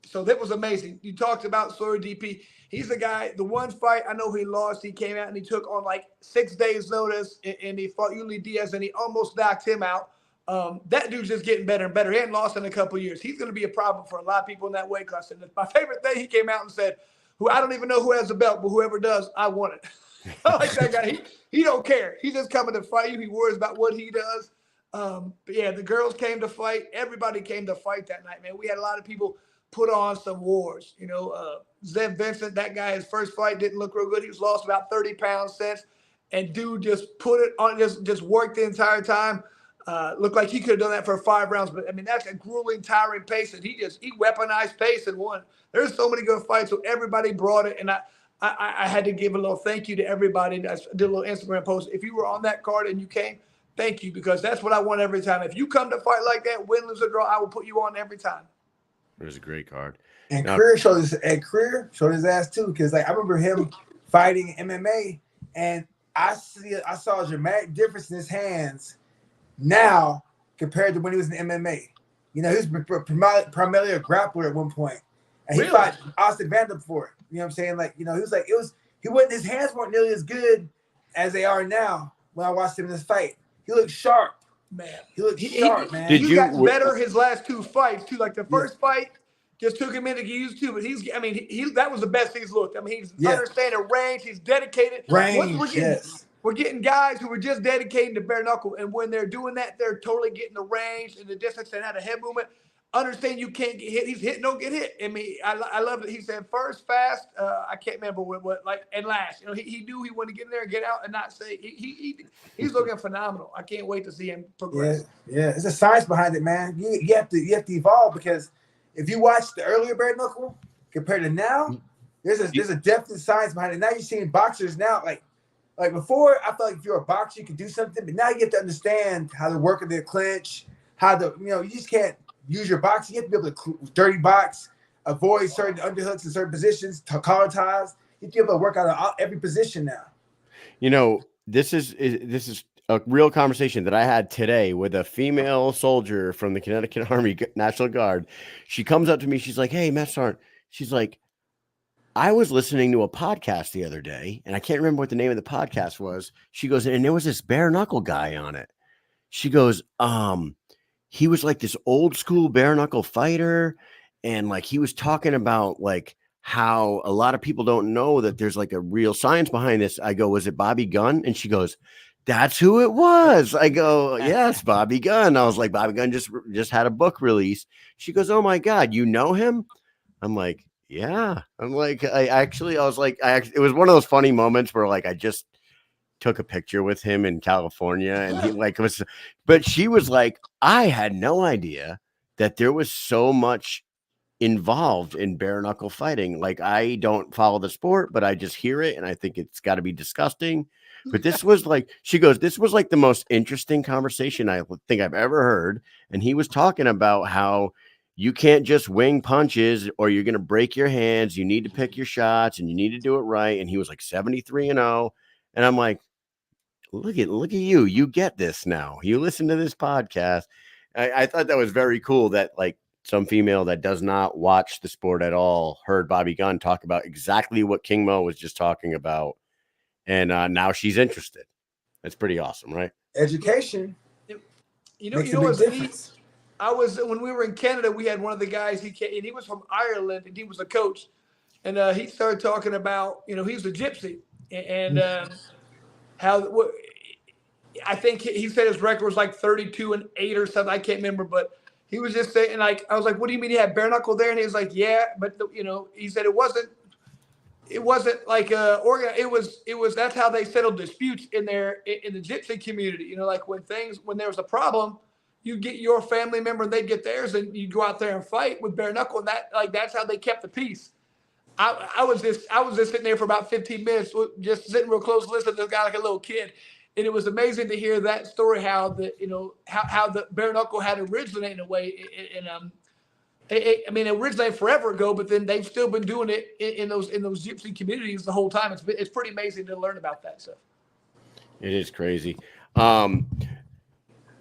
So that was amazing. You talked about Sawyer DP. He's the guy, the one fight I know he lost, he came out and he took on like 6 days notice, and he fought Yuli Diaz and he almost knocked him out. That dude's just getting better and better. He hadn't lost in a couple of years. He's going to be a problem for a lot of people in that weight class. And my favorite thing, he came out and said, I don't even know who has the belt, but whoever does, I want it. I like that guy. He don't care. He's just coming to fight you. He worries about what he does. But yeah, the girls came to fight. Everybody came to fight that night, man. We had a lot of people put on some wars. You know, Zeb Vincent, that guy, his first fight didn't look real good. He was lost about 30 pounds since. And dude just put it on, just worked the entire time. Looked like he could have done that for 5 rounds. But, I mean, that's a grueling, tiring pace. And he weaponized pace and won. There's so many good fights. So everybody brought it. And I had to give a little thank you to everybody. I did a little Instagram post. If you were on that card and you came, thank you, because that's what I want every time. If you come to fight like that, win, lose, or draw, I will put you on every time. It was a great card. And Career showed his ass too, because like I remember him fighting MMA, and I saw a dramatic difference in his hands now compared to when he was in MMA. You know, he was primarily a grappler at one point, and he fought Austin Vanderbilt for it. You know what I'm saying? Like, you know, his hands weren't nearly as good as they are now. When I watched him in this fight, he looked sharp. Man, he looked sharp, man. He got better his last 2 fights too. Like the first fight just took him in to get used to, but that was the best he's looked. I mean, he's understanding range. He's dedicated. We're getting guys who are just dedicated to bare knuckle, and when they're doing that, they're totally getting the range and the distance and how to head movement. Understand you can't get hit. He's hit, don't get hit. I mean, I love it. He said first, fast. I can't remember what like, and last. You know, he knew he wanted to get in there and get out and not say. He's looking phenomenal. I can't wait to see him progress. Yeah. It's a science behind it, man. You have to evolve, because if you watch the earlier bare knuckle compared to now, there's a definite science behind it. Now you're seeing boxers now like before. I felt like if you're a boxer, you could do something, but now you have to understand how to work in their clinch, you just can't use your boxing. You have to be able to dirty box, avoid certain underhooks in certain positions, collar ties. You have to be able to work out of every position now. You know, this is a real conversation that I had today with a female soldier from the Connecticut Army National Guard. She comes up to me. She's like, "Hey, Matt Sarn." She's like, "I was listening to a podcast the other day, and I can't remember what the name of the podcast was." She goes, "And there was this bare knuckle guy on it." She goes, he was like this old school bare knuckle fighter. And like, he was talking about like how a lot of people don't know that there's like a real science behind this. I go, "Was it Bobby Gunn?" And she goes, "That's who it was." I go, "Yes, Bobby Gunn." I was like, "Bobby Gunn just had a book release." She goes, "Oh my God, you know him?" I'm like, "Yeah." I'm like, it was one of those funny moments where like, took a picture with him in California, and he like was, but she was like, I had no idea that there was so much involved in bare knuckle fighting. Like, I don't follow the sport, but I just hear it and I think it's got to be disgusting. But this was like, she goes, this was like the most interesting conversation I think I've ever heard. And he was talking about how you can't just wing punches or you're going to break your hands. You need to pick your shots and you need to do it right. And he was like 73-0. And I'm like, look at you. You get this now. You listen to this podcast. I thought that was very cool that like some female that does not watch the sport at all heard Bobby Gunn talk about exactly what King Mo was just talking about. And now she's interested. That's pretty awesome, right? Education. You know what's neat? When we were in Canada, we had one of the guys, and he was from Ireland, and he was a coach. And he started talking about, he's a gypsy. And I think he said his record was like 32-8 or something. I can't remember, but he was just saying, like, I was like, what do you mean you had bare knuckle there? And he was like, yeah, but he said it wasn't like it was that's how they settled disputes in the gypsy community. Like when there was a problem, you get your family member and they'd get theirs, and you go out there and fight with bare knuckle, and that's how they kept the peace. I was just sitting there for about 15 minutes, just sitting real close, listening to this guy like a little kid. And it was amazing to hear that story, how the bare knuckle had originated in a way. It originated forever ago, but then they've still been doing it in those gypsy communities the whole time. It's pretty amazing to learn about that stuff. It is crazy.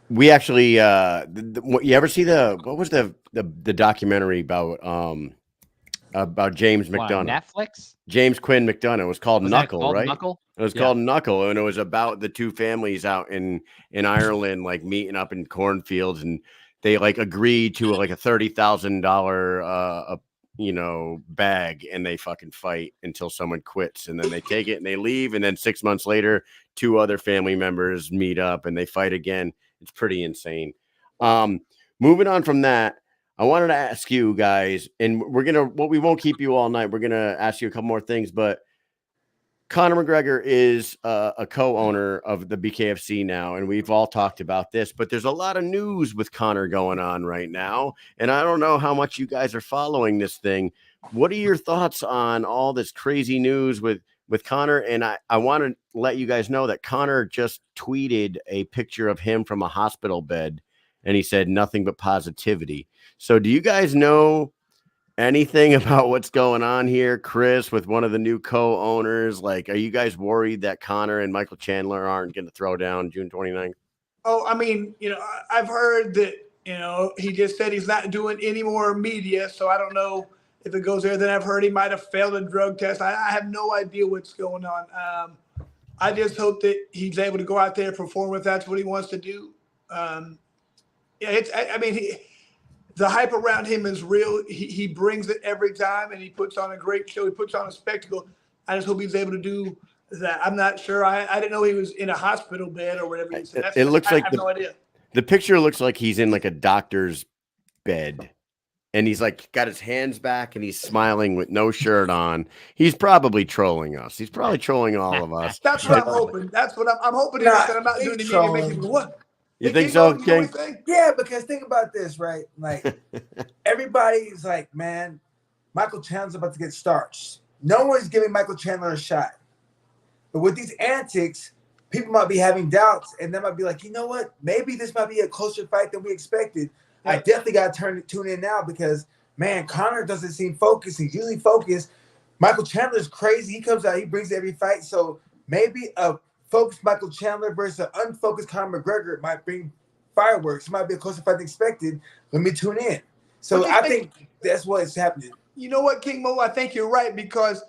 We actually, you ever see what was the documentary about James McDonough? Netflix? James Quinn McDonough. It was called Knuckle, right? Knuckle? It was called Knuckle, and it was about the two families out in Ireland, like meeting up in cornfields, and they like agreed to like a $30,000 bag, and they fucking fight until someone quits, and then they take it and they leave, and then 6 months later, two other family members meet up and they fight again. It's pretty insane. Moving on from that, I wanted to ask you guys, and we won't keep you all night. We're gonna ask you a couple more things, but Conor McGregor is a co-owner of the BKFC now, and we've all talked about this, but there's a lot of news with Conor going on right now, and I don't know how much you guys are following this thing. What are your thoughts on all this crazy news with Conor? And I want to let you guys know that Conor just tweeted a picture of him from a hospital bed, and he said nothing but positivity. So do you guys know anything about what's going on here, Chris, with one of the new co-owners? Like, are you guys worried that Conor and Michael Chandler aren't going to throw down June 29th? Oh, I mean, I've heard that, he just said he's not doing any more media. So I don't know if it goes there. Then I've heard he might have failed a drug test. I have no idea what's going on. I just hope that he's able to go out there and perform if that's what he wants to do. The hype around him is real. He brings it every time, and he puts on a great show. He puts on a spectacle. I just hope he's able to do that. I'm not sure. I didn't know he was in a hospital bed or whatever you said. I have no idea. The picture looks like he's in like a doctor's bed, and he's like got his hands back, and he's smiling with no shirt on. He's probably trolling us. He's probably trolling all of us. That's what I'm hoping. That's what I'm hoping. That I'm not doing any media making what. You think so, King? Yeah, because think about this, right? Like, everybody's like, man, Michael Chandler's about to get starched. No one's giving Michael Chandler a shot. But with these antics, people might be having doubts, and they might be like, you know what? Maybe this might be a closer fight than we expected. Yeah. I definitely got to tune in now because, man, Conor doesn't seem focused. He's usually focused. Michael Chandler's crazy. He comes out, he brings every fight. So maybe a focused Michael Chandler versus an unfocused Conor McGregor might bring fireworks. It might be a closer fight than expected. Let me tune in. So I think that's what's happening. You know what, King Mo? I think you're right, because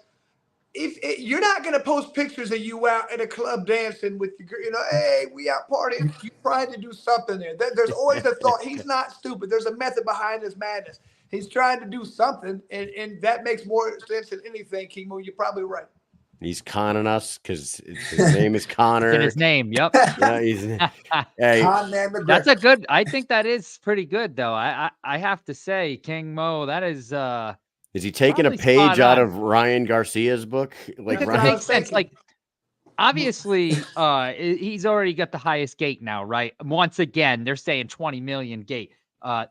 if you're not going to post pictures of you out at a club dancing with your, hey, we out partying. You're trying to do something there. There's always a thought. He's not stupid. There's a method behind his madness. He's trying to do something, and that makes more sense than anything, King Mo. You're probably right. He's conning us because his name is Conor. In his name, yep. That's a good. I think that is pretty good, though. I have to say, King Mo, that is. Is he taking a page out of Ryan Garcia's book? Like, it makes sense. Like, obviously, he's already got the highest gate now, right? Once again, they're saying 20 million gate.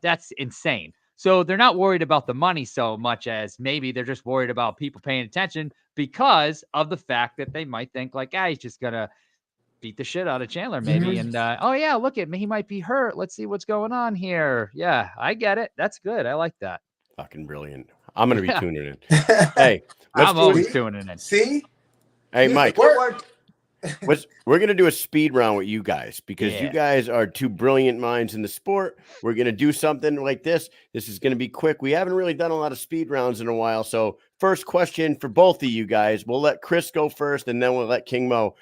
That's insane. So they're not worried about the money so much as maybe they're just worried about people paying attention because of the fact that they might think like, he's just gonna beat the shit out of Chandler, maybe. And oh yeah, look at me, he might be hurt. Let's see what's going on here. Yeah, I get it. That's good. I like that. Fucking brilliant. I'm gonna be Yeah. tuning in. Hey, I'm always tuning in. See? Hey, Mike. Work. We're gonna do a speed round with you guys because you guys are two brilliant minds in the sport. We're gonna do something like this. This is gonna be quick. We haven't really done a lot of speed rounds in a while. So, first question for both of you guys. We'll let Chris go first, and then we'll let King Mo.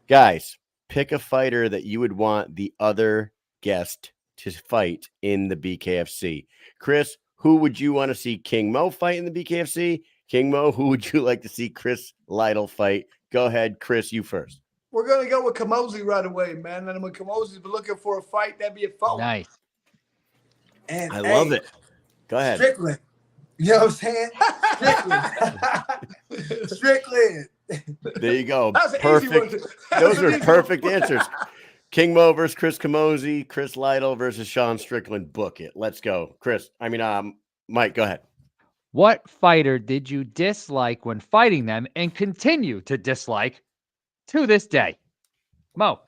Guys, pick a fighter that you would want the other guest to fight in the BKFC. Chris, who would you want to see King Mo fight in the BKFC? King Mo, who would you like to see Chris Lytle fight? Go ahead, Chris, you first. We're going to go with Kamosi right away, man. And when Kamosi's been looking for a fight, that'd be a phone. Nice. And I love it. Go ahead. Strickland. You know what I'm saying? Strickland. Strickland. There you go. That was an easy one. Perfect. Those are perfect answers. King Mo versus Chris Kamosi, Chris Lytle versus Sean Strickland. Book it. Let's go. Mike, go ahead. What fighter did you dislike when fighting them and continue to dislike to this day? Mo.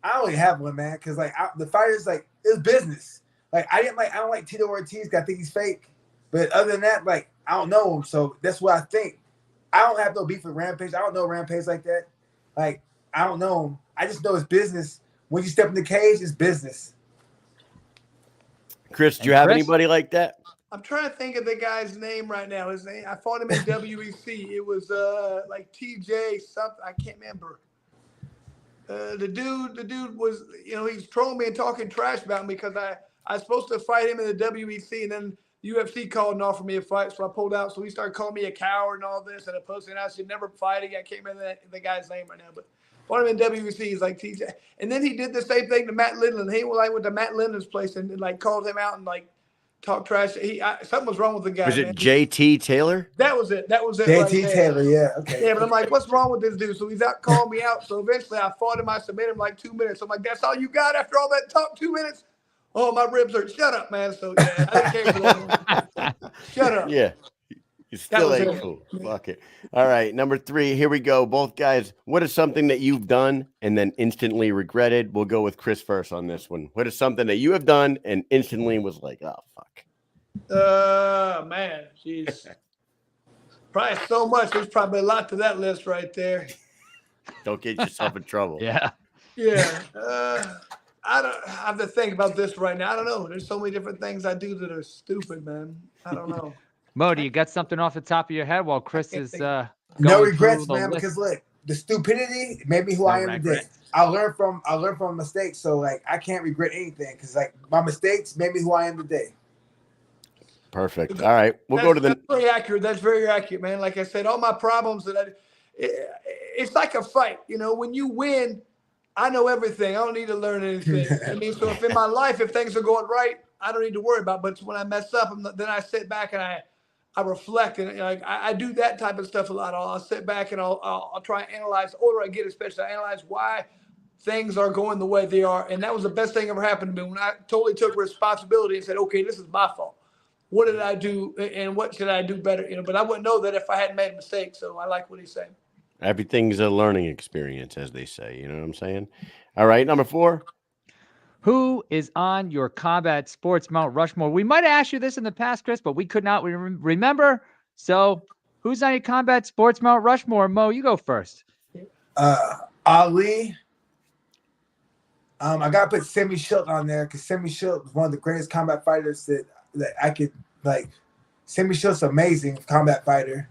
I only have one, man, because the fighters it's business. I don't like Tito Ortiz. 'Cause I think he's fake. But other than that, I don't know him, so that's what I think. I don't have no beef with Rampage. I don't know Rampage like that. I don't know him. I just know it's business. When you step in the cage, it's business. Chris, do you have anybody like that? I'm trying to think of the guy's name right now. His name, I fought him in WEC. It was TJ something. I can't remember. The dude was, he's trolling me and talking trash about me because I was supposed to fight him in the WEC, and then UFC called and offered me a fight, so I pulled out. So he started calling me a coward and all this, and a pussy, and I should never fight again. I can't remember the guy's name right now, but fought him in WEC. He's like TJ, and then he did the same thing to Matt Lindland. He went to Matt Lindland's place and called him out and talk trash. Something was wrong with the guy. Was it JT Taylor? That was it. JT right Taylor, yeah. Okay. Yeah, but I'm like, what's wrong with this dude? So he's out calling me out. So eventually I fought him. I submitted him 2 minutes. I'm like, that's all you got after all that talk? 2 minutes? Oh, my ribs hurt. Shut up, man. So yeah, I didn't care for that. Shut up. Yeah. You still ain't cool. Fuck it. All right. Number 3. Here we go. Both guys. What is something that you've done and then instantly regretted? We'll go with Chris first on this one. What is something that you have done and instantly was like, oh, fuck. Man. Jeez. Probably so much. There's probably a lot to that list right there. Don't get yourself in trouble. Yeah. Yeah. I have to think about this right now. I don't know. There's so many different things I do that are stupid, man. I don't know. Mo, do you got something off the top of your head while Chris is no going regrets, through the man, list? because look, the stupidity made me who I am today. I learned from mistakes, so I can't regret anything because my mistakes made me who I am today. Perfect. All right. That's very accurate. That's very accurate, man. Like I said, all my problems it's like a fight. When you win, I know everything. I don't need to learn anything. So if in my life, if things are going right, I don't need to worry about it. But when I mess up, then I sit back and I reflect, and I do that type of stuff a lot. I'll sit back and I'll try and analyze. The older I get, especially, I analyze why things are going the way they are. And that was the best thing ever happened to me when I totally took responsibility and said, okay, this is my fault. What did I do, and what should I do better? But I wouldn't know that if I hadn't made a mistake. So I like what he's saying. Everything's a learning experience, as they say. You know what I'm saying? All right, number 4. Who is on your combat sports Mount Rushmore? We might have asked you this in the past, Chris, but we could not remember. So who's on your combat sports Mount Rushmore? Mo, you go first. Ali. I got to put Sammy Schilt on there because Sammy Schilt was one of the greatest combat fighters that I could like. Sammy Schilt's amazing combat fighter.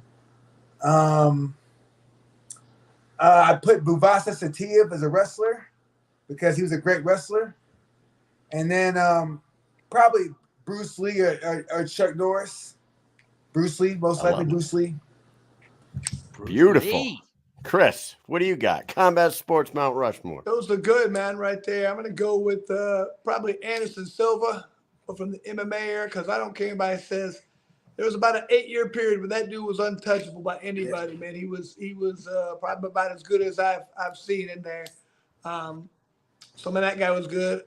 I put Buvasa Satiev as a wrestler because he was a great wrestler. And then probably Bruce Lee or Chuck Norris. Bruce Lee, most likely Bruce Lee. Beautiful. Chris, what do you got? Combat sports Mount Rushmore. Those are good, man, right there. I'm going to go with probably Anderson Silva from the MMA era because I don't care if anybody says there was about an 8-year period where that dude was untouchable by anybody, man. He was probably about as good as I've seen in there. So man, that guy was good.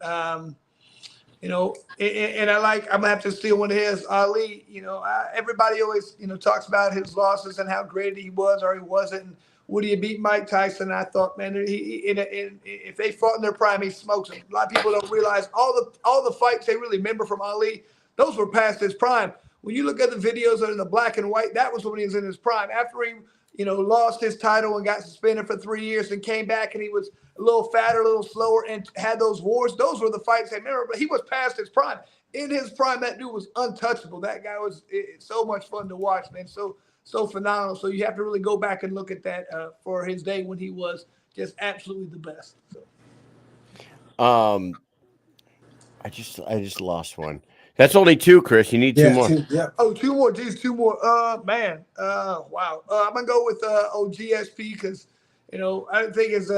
You know, and I'm gonna have to steal one of his. Ali, you know, everybody always, you know, talks about his losses and how great he was or he wasn't. And would he beat Mike Tyson? I thought, man, if they fought in their prime, he smokes them. A lot of people don't realize all the fights they really remember from Ali, those were past his prime. When you look at the videos that are in the black and white, that was when he was in his prime. After he, you know, lost his title and got suspended for 3 years and came back and he was a little fatter, a little slower, and had those wars. Those were the fights they remember, but he was past his prime. In his prime, that dude was untouchable. That guy was so much fun to watch, man. So phenomenal. So you have to really go back and look at that for his day when he was just absolutely the best. So. I just lost one. That's only 2, Chris. You need 2 more. 2, yeah. Oh, 2 more. Geez, 2 more. Man. Wow. I'm gonna go with GSP because, you know, I think it's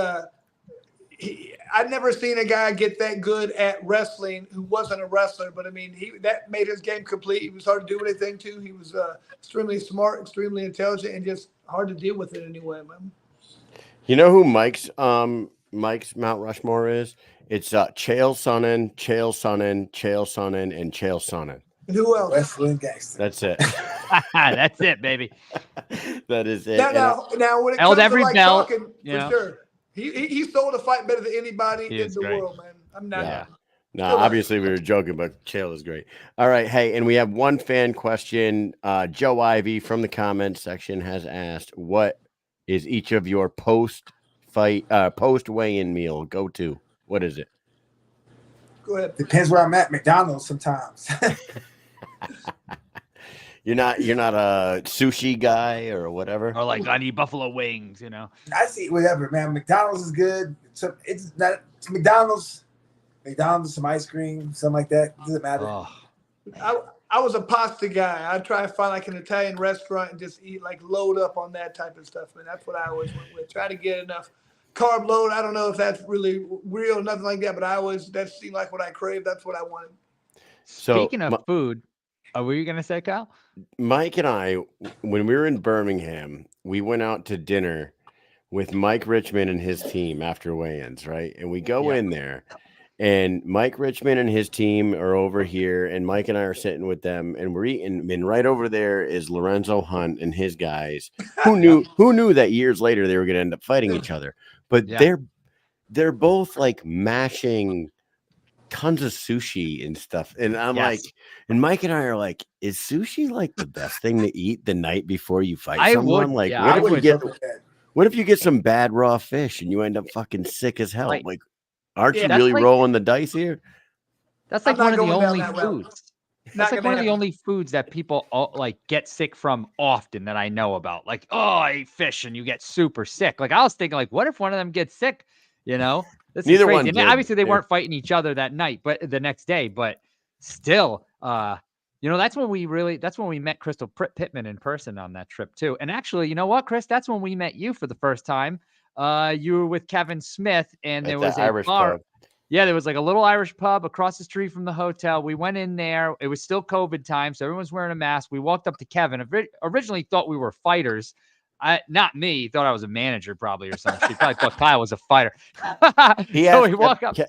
I've never seen a guy get that good at wrestling who wasn't a wrestler, but I mean, that made his game complete. He was hard to do anything too. He was extremely smart, extremely intelligent, and just hard to deal with it anyway, man. You know who Mike's Mount Rushmore is? It's Chael Sonnen, and Chael Sonnen. And who else? Wrestling gangster. That's it. That's it, baby. That is it. Now when it held comes every to like belt, talking, you know. for sure. He sold a fight better than anybody He in is the great. world, man. I'm not. Yeah. No, obviously we were joking, but Chael is great. All right, hey, and we have one fan question. Joe Ivy from the comments section has asked, "What is each of your post weigh-in meal go to? What is it?" Go ahead. Depends where I'm at. McDonald's sometimes. You're not a sushi guy or whatever, Or like I need buffalo wings, you know. I see whatever, man. McDonald's is good. So it's not McDonald's, some ice cream, something like that. Doesn't matter. Oh. I was a pasta guy. I try to find like an Italian restaurant and just eat, like load up on that type of stuff, man. That's what I always went with. Try to get enough carb load. I don't know if that's really real, nothing like that, but that seemed like what I craved. That's what I wanted. So, Speaking of food, what were you gonna say, Kyle? Mike and I, when we were in Birmingham, we went out to dinner with Mike Richmond and his team after weigh-ins, right? And we go in there, and Mike Richmond and his team are over here, and Mike and I are sitting with them, and we're eating. And right over there is Lorenzo Hunt and his guys. Who knew that years later they were going to end up fighting each other? But they're both like mashing tons of sushi and stuff. And I'm like, and Mike and I are like, is sushi like the best thing to eat the night before you fight someone? Like, what if you get some bad raw fish and you end up fucking sick as hell? Like, aren't you really rolling the dice here? That's like one of the only foods. That's like one of the only foods that people like get sick from often that I know about. Like, oh, I ate fish and you get super sick. Like I was thinking, like, what if one of them gets sick? You know, this is crazy. And obviously they weren't fighting each other that night, but the next day. But still, you know, that's when we met Crystal Pittman in person on that trip too. And actually, you know what, Chris? That's when we met you for the first time. You were with Kevin Smith, and there was a Irish bar. pub. Yeah, there was like a little Irish pub across the street from the hotel. We went in there. It was still COVID time, so everyone's wearing a mask. We walked up to Kevin. Originally thought we were fighters. Not me. Thought I was a manager probably or something. She probably thought Kyle was a fighter.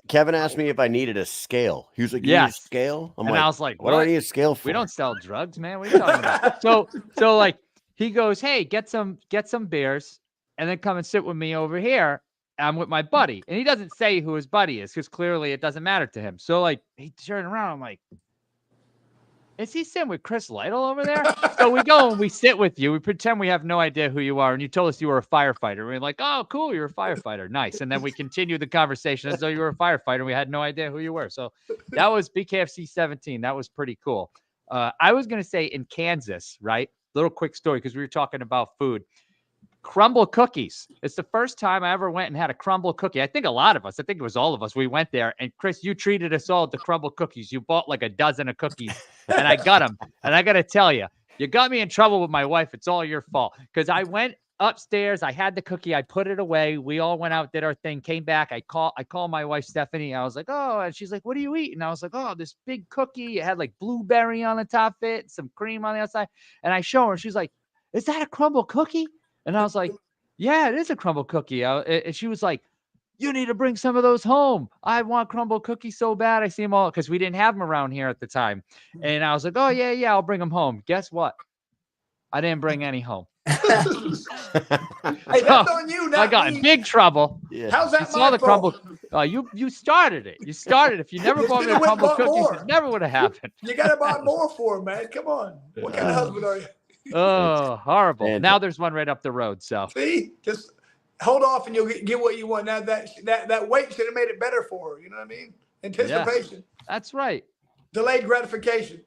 Kevin asked me if I needed a scale. He was like, "You need a scale?" I was like, "What do I need a scale for?" We don't sell drugs, man. What are you talking about? So like he goes, "Hey, get some beers and then come and sit with me over here. I'm with my buddy." And he doesn't say who his buddy is because clearly it doesn't matter to him. So like he turned around. I'm like, is he sitting with Chris Lytle over there? So we go and we sit with you. We pretend we have no idea who you are. And you told us you were a firefighter. We're like, oh, cool. You're a firefighter. Nice. And then we continue the conversation as though you were a firefighter. We had no idea who you were. So that was BKFC 17. That was pretty cool. I was going to say in Kansas, right? Little quick story because we were talking about food. Crumble cookies. It's the first time I ever went and had a crumble cookie. I think a lot of us, I think it was all of us. We went there and Chris, you treated us all to crumble cookies. You bought like a dozen of cookies and I got them. And I got to tell you, you got me in trouble with my wife. It's all your fault. Because I went upstairs. I had the cookie. I put it away. We all went out, did our thing, came back. I called my wife, Stephanie. I was like, oh, and she's like, what do you eat? And I was like, oh, this big cookie. It had like blueberry on the top of it, some cream on the outside. And I show her, she's like, is that a crumble cookie? And I was like, yeah, it is a crumble cookie. And she was like, you need to bring some of those home. I want crumble cookies so bad. I see them all because we didn't have them around here at the time. And I was like, oh, yeah, I'll bring them home. Guess what? I didn't bring any home. Hey, that's on you. I got in big trouble. Yeah. How's that? You saw the crumble. You started it. You started. If you never bought me a crumble cookies, it never would have happened. You got to buy more for him, man. Come on. What kind of husband are you? Oh, horrible. Man. Now there's one right up the road. So See, just hold off and you'll get what you want. Now that wait should have made it better for her. You know what I mean? Anticipation. that's right. Delayed gratification.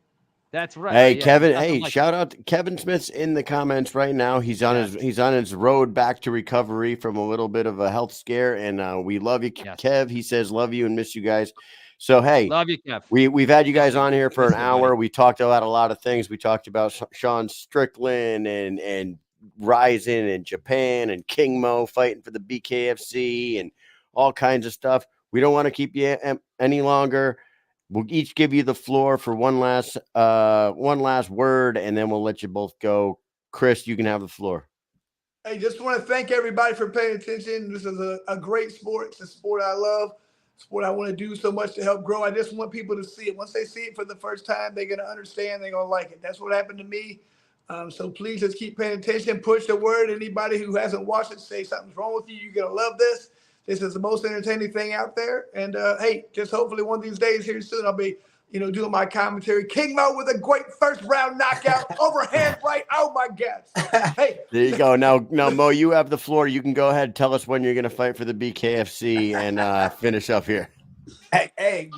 That's right. Hey, Yeah, Kevin. nothing Hey, like shout out to Kevin Smith's in the comments right now. He's on his road back to recovery from a little bit of a health scare, and we love you, Yes. Kev. He says love you and miss you guys. So hey, Love you, Kev. we've had you guys on here for an Listen, hour. buddy. We talked about a lot of things. We talked about Sean Strickland and Rising and Japan and King Mo fighting for the BKFC and all kinds of stuff. We don't want to keep you any longer. We'll each give you the floor for one last word, and then we'll let you both go. Chris, you can have the floor. Hey, just want to thank everybody for paying attention. This is a great sport. It's a sport I love. Sport I want to do so much to help grow. I just want people to see it. Once they see it for the first time, they're going to understand. They're going to like it. That's what happened to me. So please just keep paying attention. Push the word. Anybody who hasn't watched it, say something's wrong with you. You're going to love this. This is the most entertaining thing out there. And hey, just hopefully one of these days here soon, I'll be, doing my commentary. King Mo with a great first round knockout, overhand right. Oh my God. Hey, There you go. Now, Mo, you have the floor. You can go ahead. Tell us when you're going to fight for the BKFC and finish up here. Hey,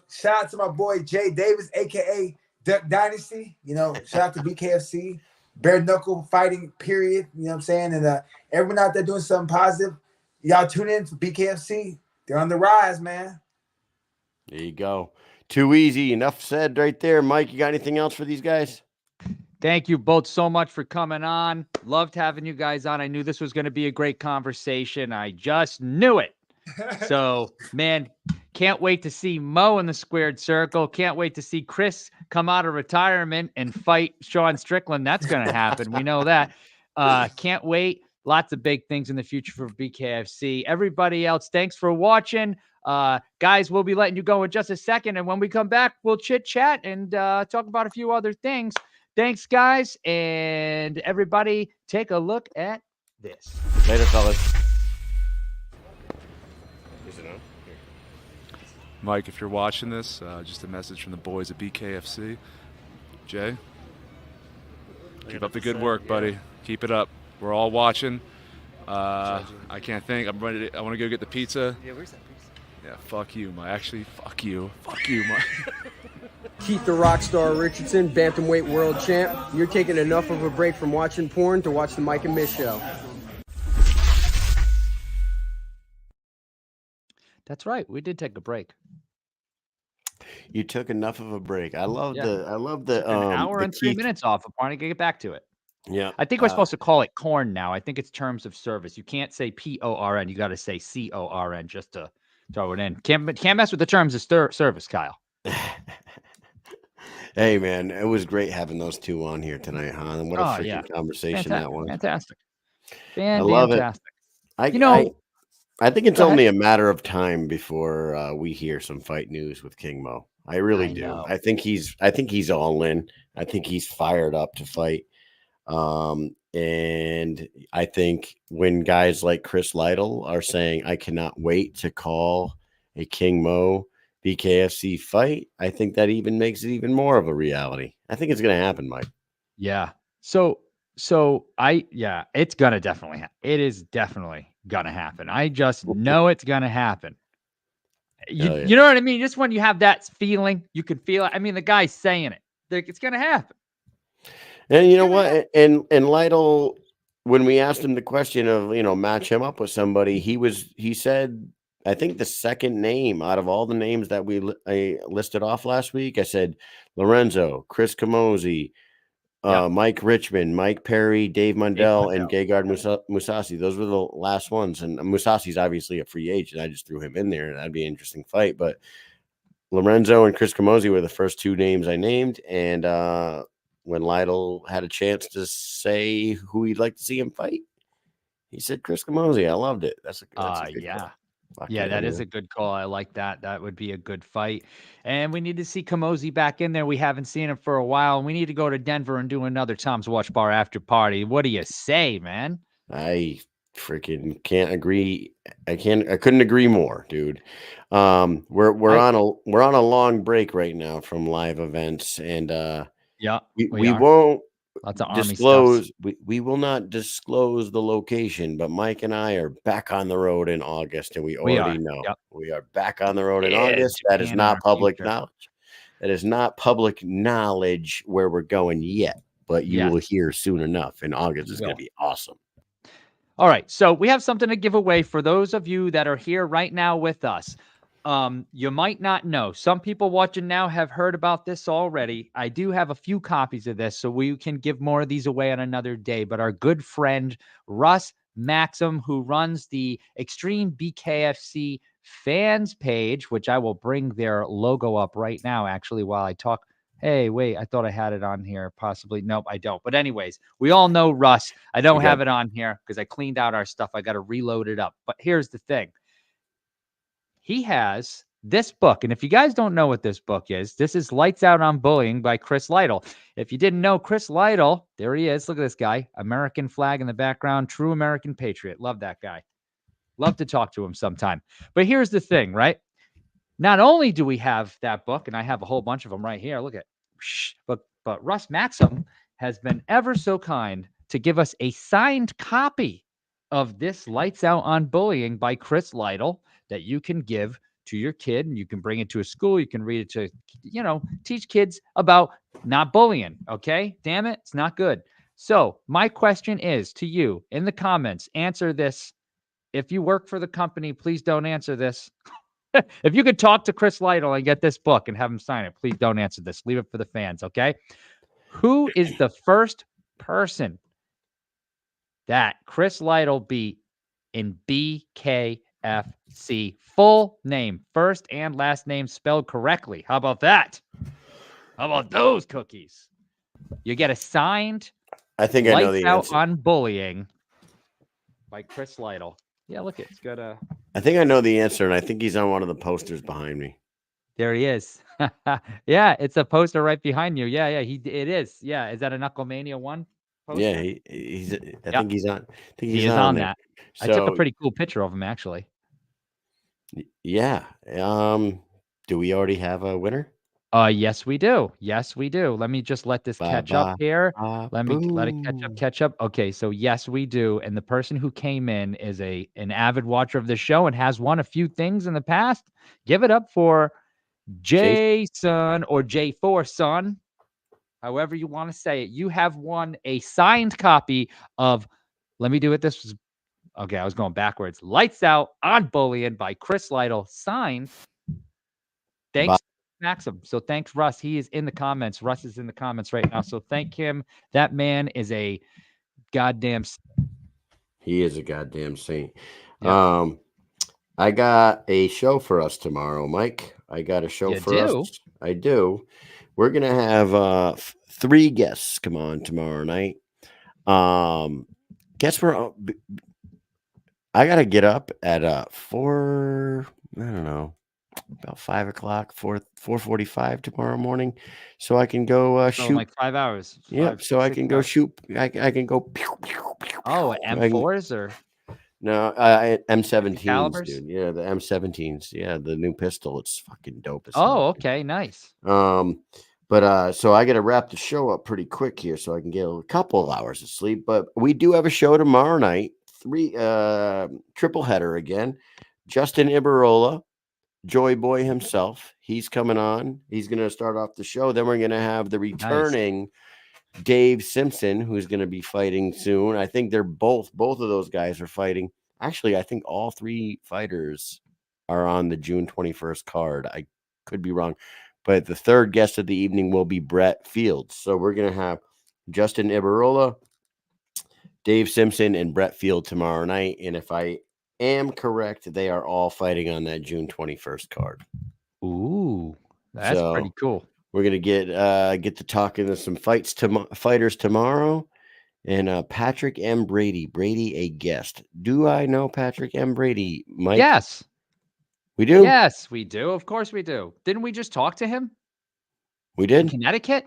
shout out to my boy Jay Davis, aka Duck Dynasty. Shout out to BKFC, bare knuckle fighting. Period. You know what I'm saying? And everyone out there doing something positive. Y'all tune in for BKFC. They're on the rise, man. There you go. Too easy. Enough said right there. Mike, you got anything else for these guys? Thank you both so much for coming on. Loved having you guys on. I knew this was going to be a great conversation. I just knew it. So, man, can't wait to see Mo in the squared circle. Can't wait to see Chris come out of retirement and fight Sean Strickland. That's going to happen. We know that. Can't wait. Lots of big things in the future for BKFC. Everybody else, thanks for watching. Guys, we'll be letting you go in just a second. And when we come back, we'll chit chat and talk about a few other things. Thanks, guys. And everybody, take a look at this. Later, fellas. Is it on? Here. Mike, if you're watching this, just a message from the boys at BKFC. Jay, keep up the good work, buddy. Keep it up. We're all watching. I can't think. I want to go get the pizza. Yeah, where's that pizza? Yeah, fuck you, Mike. Actually, fuck you. Fuck you, Mike. Keith the Rockstar Richardson, Bantamweight World Champ. You're taking enough of a break from watching porn to watch the Mike and Mish show. That's right. We did take a break. You took enough of a break. I love Yeah. the An hour the and 3 Keith- minutes off. I'm trying to get back to it. Yeah. I think we're supposed to call it corn now. I think it's terms of service. You can't say PORN. You got to say CORN just to throw it in. Can't mess with the terms of service, Kyle. Hey, man, it was great having those two on here tonight, huh? And what a freaking yeah. conversation that was. Fantastic. I love it. Fantastic. I think it's Go ahead. only a matter of time before we hear some fight news with King Mo. I really do. know. I think he's all in. I think he's fired up to fight. And I think when guys like Chris Lytle are saying, I cannot wait to call a King Mo BKFC fight, I think that even makes it even more of a reality. I think it's going to happen, Mike. Yeah. It's gonna definitely happen. It is definitely gonna happen. I just know it's gonna happen. You know what I mean? Just when you have that feeling, you can feel it. I mean, the guy's saying it. It's gonna happen. And you know what? And Lytle, when we asked him the question of, match him up with somebody, he said, I think the second name out of all the names that I listed off last week, I said Lorenzo, Chris Camozzi, Mike Richmond, Mike Perry, Dave Mundell, and Mundell. Gegard Mousasi. Those were the last ones. And Mousasi's obviously a free agent. I just threw him in there, and that'd be an interesting fight. But Lorenzo and Chris Camozzi were the first two names I named. And when Lytle had a chance to say who he'd like to see him fight, he said Chris Camozzi. I loved it. That's a good call. Fuck Yeah, that is man. a good call. I like that. That would be a good fight. And we need to see Camozzi back in there. We haven't seen him for a while. And we need to go to Denver and do another Tom's Watch Bar after party. What do you say, man? I freaking can't agree. I couldn't agree more, dude. We're on a long break right now from live events, and we won't disclose. We will not disclose the location, but Mike and I are back on the road in August, and we already know we are back on the road in August. That is not public knowledge. That is not public knowledge where we're going yet, but you will hear soon enough. In August is going to be awesome. All right, so we have something to give away for those of you that are here right now with us. You might not know. Some people watching now have heard about this already. I do have a few copies of this, so we can give more of these away on another day. But our good friend, Russ Maxim, who runs the Extreme BKFC fans page, which I will bring their logo up right now, actually, while I talk. Hey, wait, I thought I had it on here. Possibly. Nope, I don't. But anyways, we all know Russ. I don't have it on here because I cleaned out our stuff. I got to reload it up. But here's the thing. He has this book. And if you guys don't know what this book is, this is Lights Out on Bullying by Chris Lytle. If you didn't know, Chris Lytle, there he is. Look at this guy. American flag in the background. True American patriot. Love that guy. Love to talk to him sometime. But here's the thing, right? Not only do we have that book, and I have a whole bunch of them right here. Look at, but Russ Maxim has been ever so kind to give us a signed copy of this Lights Out on Bullying by Chris Lytle that you can give to your kid, and you can bring it to a school. You can read it to, teach kids about not bullying. Okay. Damn it. It's not good. So my question is to you in the comments, answer this. If you work for the company, please don't answer this. If you could talk to Chris Lytle and get this book and have him sign it, please don't answer this. Leave it for the fans, okay? Who is the first person that Chris Lytle beat in BKFC? Full name, first and last name spelled correctly. How about that? How about those cookies? You get a signed I think I know the Lights answer. Out on Bullying by Chris Lytle. Yeah, look, it's got a... I think I know the answer, and I think he's on one of the posters behind me. There he is. Yeah, it's a poster right behind you. Yeah, it is. Yeah, is that a Knucklemania 1 poster? Yeah, he's. I think he's on. I think he he's is on there. that. So, I took a pretty cool picture of him, actually. Yeah. Do we already have a winner? Yes, we do. Yes, we do. Let me just let this catch up here. Let it catch up. Okay, so yes, we do. And the person who came in is an avid watcher of the show and has won a few things in the past. Give it up for Jason or J4 son. However you want to say it. You have won a signed copy of, let me do it. This was, okay, I was going backwards. Lights Out on Bullying by Chris Lytle, signed. Thanks, Maxim. So thanks, Russ. He is in the comments. Russ is in the comments right now. So thank him. That man is a goddamn saint. He is a goddamn saint. Yeah. I got a show for us tomorrow, Mike. I got a show for us. I do. We're gonna have 3 guests come on tomorrow night. Guess where? I gotta get up at 4. I don't know, about 5 o'clock, 4:45 tomorrow morning, so I can go shoot like 5 hours. Yeah, so I can go shoot. I can go. Pew, pew, pew, oh, M4s or no? M17s, dude. Yeah, the M17s. Yeah, the new pistol. It's fucking dope. Oh, okay, nice. But so I got to wrap the show up pretty quick here, so I can get a couple of hours of sleep. But we do have a show tomorrow night. 3 triple header again. Justin Ibarola, Joy Boy himself. He's coming on. He's going to start off the show. Then we're going to have the returning Dave Simpson, who's going to be fighting soon. I think they're both of those guys are fighting. Actually, I think all 3 fighters are on the June 21st card. I could be wrong, but the third guest of the evening will be Brett Fields. So we're going to have Justin Ibarola, Dave Simpson, and Brett Field tomorrow night. And if I am correct, they are all fighting on that June 21st card. Ooh, that's pretty cool. We're gonna get to talking to some fighters tomorrow. And Patrick M. Brady, a guest. Do I know Patrick M. Brady, Mike? Yes. We do? Yes, we do. Of course we do. Didn't we just talk to him? We did? In Connecticut?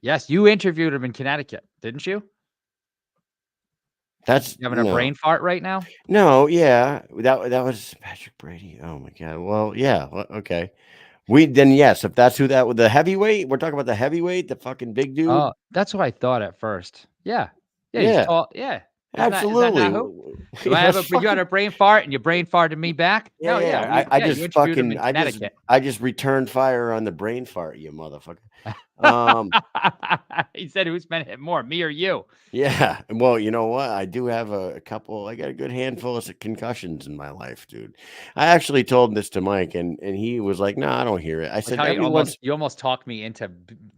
Yes, you interviewed him in Connecticut, didn't you? That's You having a brain fart right now? No, yeah. That was Patrick Brady. Oh my God. Well, yeah. Okay. Yes, if that's who the heavyweight, we're talking about the heavyweight, the fucking big dude. Oh, that's what I thought at first. Yeah. Yeah. Yeah. He's tall. Yeah. Absolutely. Is that not who? You had a brain fart and you brain farted me back? Yeah, no, yeah. I just returned fire on the brain fart, you motherfucker. He said who's been hit more, me or you? Yeah. Well, you know what? I do have a couple. I got a good handful of concussions in my life, dude. I actually told this to Mike, and he was like, "No, I don't hear it." I said, you almost talked me into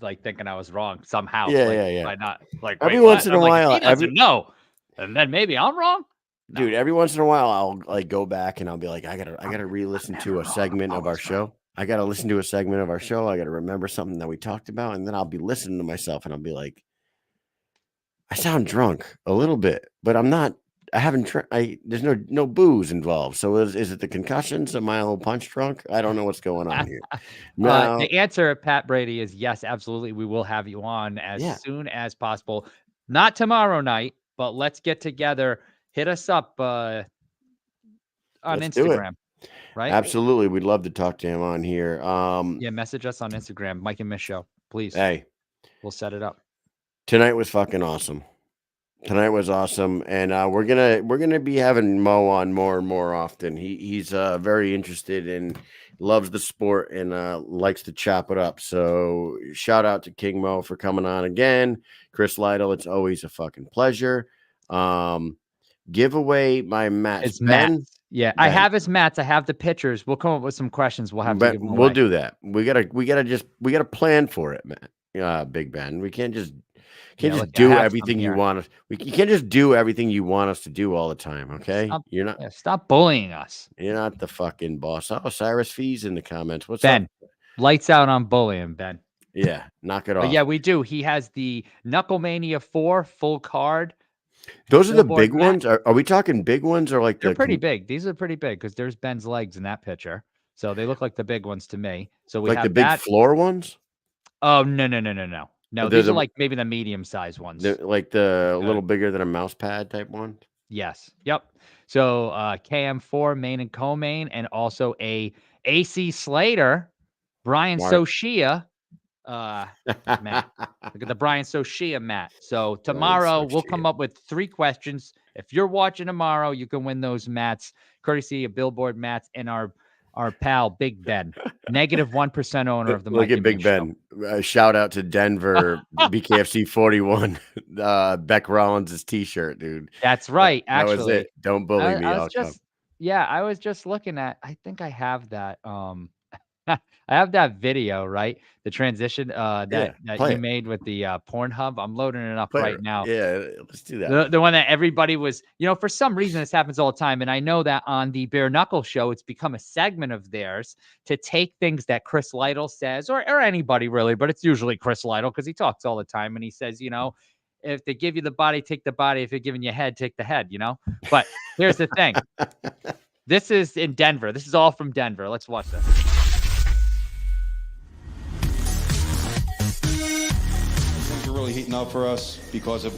like thinking I was wrong somehow. Yeah. By not like every once in a while, he doesn't know, and then maybe I'm wrong. No. Dude, every once in a while, I'll like go back and I'll be like, I gotta re-listen to a segment of our show. I gotta listen to a segment of our show. I gotta remember something that we talked about, and then I'll be listening to myself, and I'll be like, I sound drunk a little bit, but I'm not. I haven't. There's no booze involved. So is it the concussions? Am I a little punch drunk? I don't know what's going on here. No. The answer, Pat Brady, is yes, absolutely. We will have you on as soon as possible. Not tomorrow night, but let's get together. Hit us up on Instagram. Right? Absolutely. We'd love to talk to him on here. Message us on Instagram, Mike and Mish Show, please. Hey, we'll set it up. Tonight was fucking awesome. Tonight was awesome, and we're gonna be having Mo on more and more often. He's very interested and loves the sport and likes to chop it up. So shout out to King Mo for coming on again. Chris Lytle, it's always a fucking pleasure. Give away my mats. It's mats. Yeah, Ben. I have his mats. I have the pictures. We'll come up with some questions. We'll have to give them away. We'll do that. We gotta plan for it, man. Big Ben. We can't just do everything you want us. You can't just do everything you want us to do all the time. Okay, stop bullying us. You're not the fucking boss. Oh, Cyrus Fee's in the comments. What's Ben? Up? Lights out on bullying, Ben. Yeah, knock it off. But yeah, we do. He has the Knuckle Mania 4 full card. Those are the big ones. Are we talking big ones or like they're pretty big? These are pretty big because there's Ben's legs in that picture, so they look like the big ones to me. So we like have the big floor ones. Oh no! No, these are like maybe the medium-sized ones. Like the little bigger than a mouse pad type one. Yes. Yep. So KM4 main and co-main, and also a AC Slater, Brian Soshia mat. Look at the Brian Soshia mat. So tomorrow we'll come up with 3 questions. If you're watching tomorrow, you can win those mats, courtesy of Billboard Mats and our pal Big Ben, -1% owner of the Look at Big Ben. Shout out to Denver BKFC 41. Beck Rollins' t-shirt, dude. That's right. That was it. Don't bully me. I was just looking at. I think I have that. I have that video, right? The transition that you made with the Pornhub. I'm loading it up right now. Yeah, let's do that. The one that everybody was, for some reason this happens all the time. And I know that on the Bare Knuckle show, it's become a segment of theirs to take things that Chris Lytle says, or anybody really, but it's usually Chris Lytle because he talks all the time. And he says, if they give you the body, take the body. If they're giving you head, take the head, But here's the thing. This is in Denver. This is all from Denver. Let's watch this. Really heating up for us because of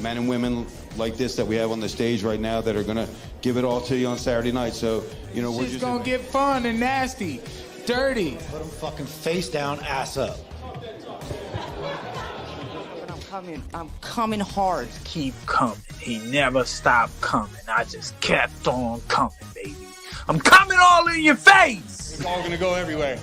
men and women like this that we have on the stage right now that are gonna give it all to you on Saturday night. So we're just gonna get fun and nasty, dirty. Put them fucking face down, ass up. I'm coming hard. Keep coming. He never stopped coming. I just kept on coming, baby. I'm coming all in your face. It's all gonna go everywhere.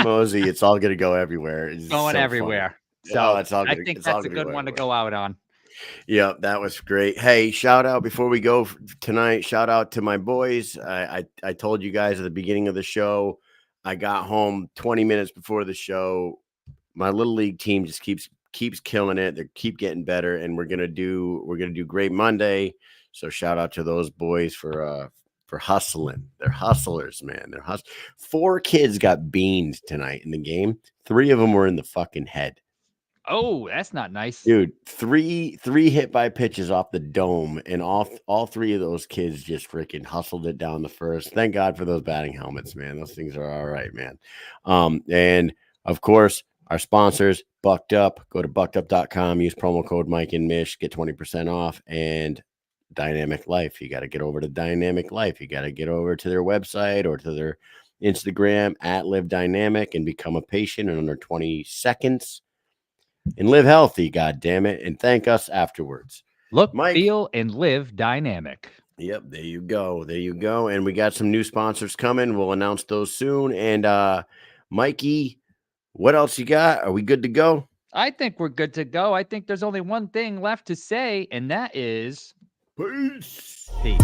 Mosey, it's all gonna go everywhere. It's going everywhere. So it's all. I think that's a good one to go out on. Yep, that was great. Hey, shout out before we go tonight. Shout out to my boys. I told you guys at the beginning of the show, I got home 20 minutes before the show. My little league team just keeps killing it. They keep getting better, and we're gonna do great Monday. So shout out to those boys for hustling. They're hustlers, man. They're 4 kids got beamed tonight in the game. 3 of them were in the fucking head. Oh, that's not nice. Dude, three hit by pitches off the dome, and all 3 of those kids just freaking hustled it down the first. Thank God for those batting helmets, man. Those things are all right, man. And of course, our sponsors, Bucked Up. Go to buckedup.com, use promo code Mike and Mish, get 20% off. And Dynamic Life. You got to get over to Dynamic Life. You got to get over to their website or to their Instagram at Live Dynamic and become a patient in under 20 seconds. And live healthy, God damn it, and thank us afterwards. Look, Mike, feel, and live dynamic. Yep, there you go. There you go. And we got some new sponsors coming. We'll announce those soon. And Mikey, what else you got? Are we good to go? I think we're good to go. I think there's only one thing left to say, and that is peace. Peace.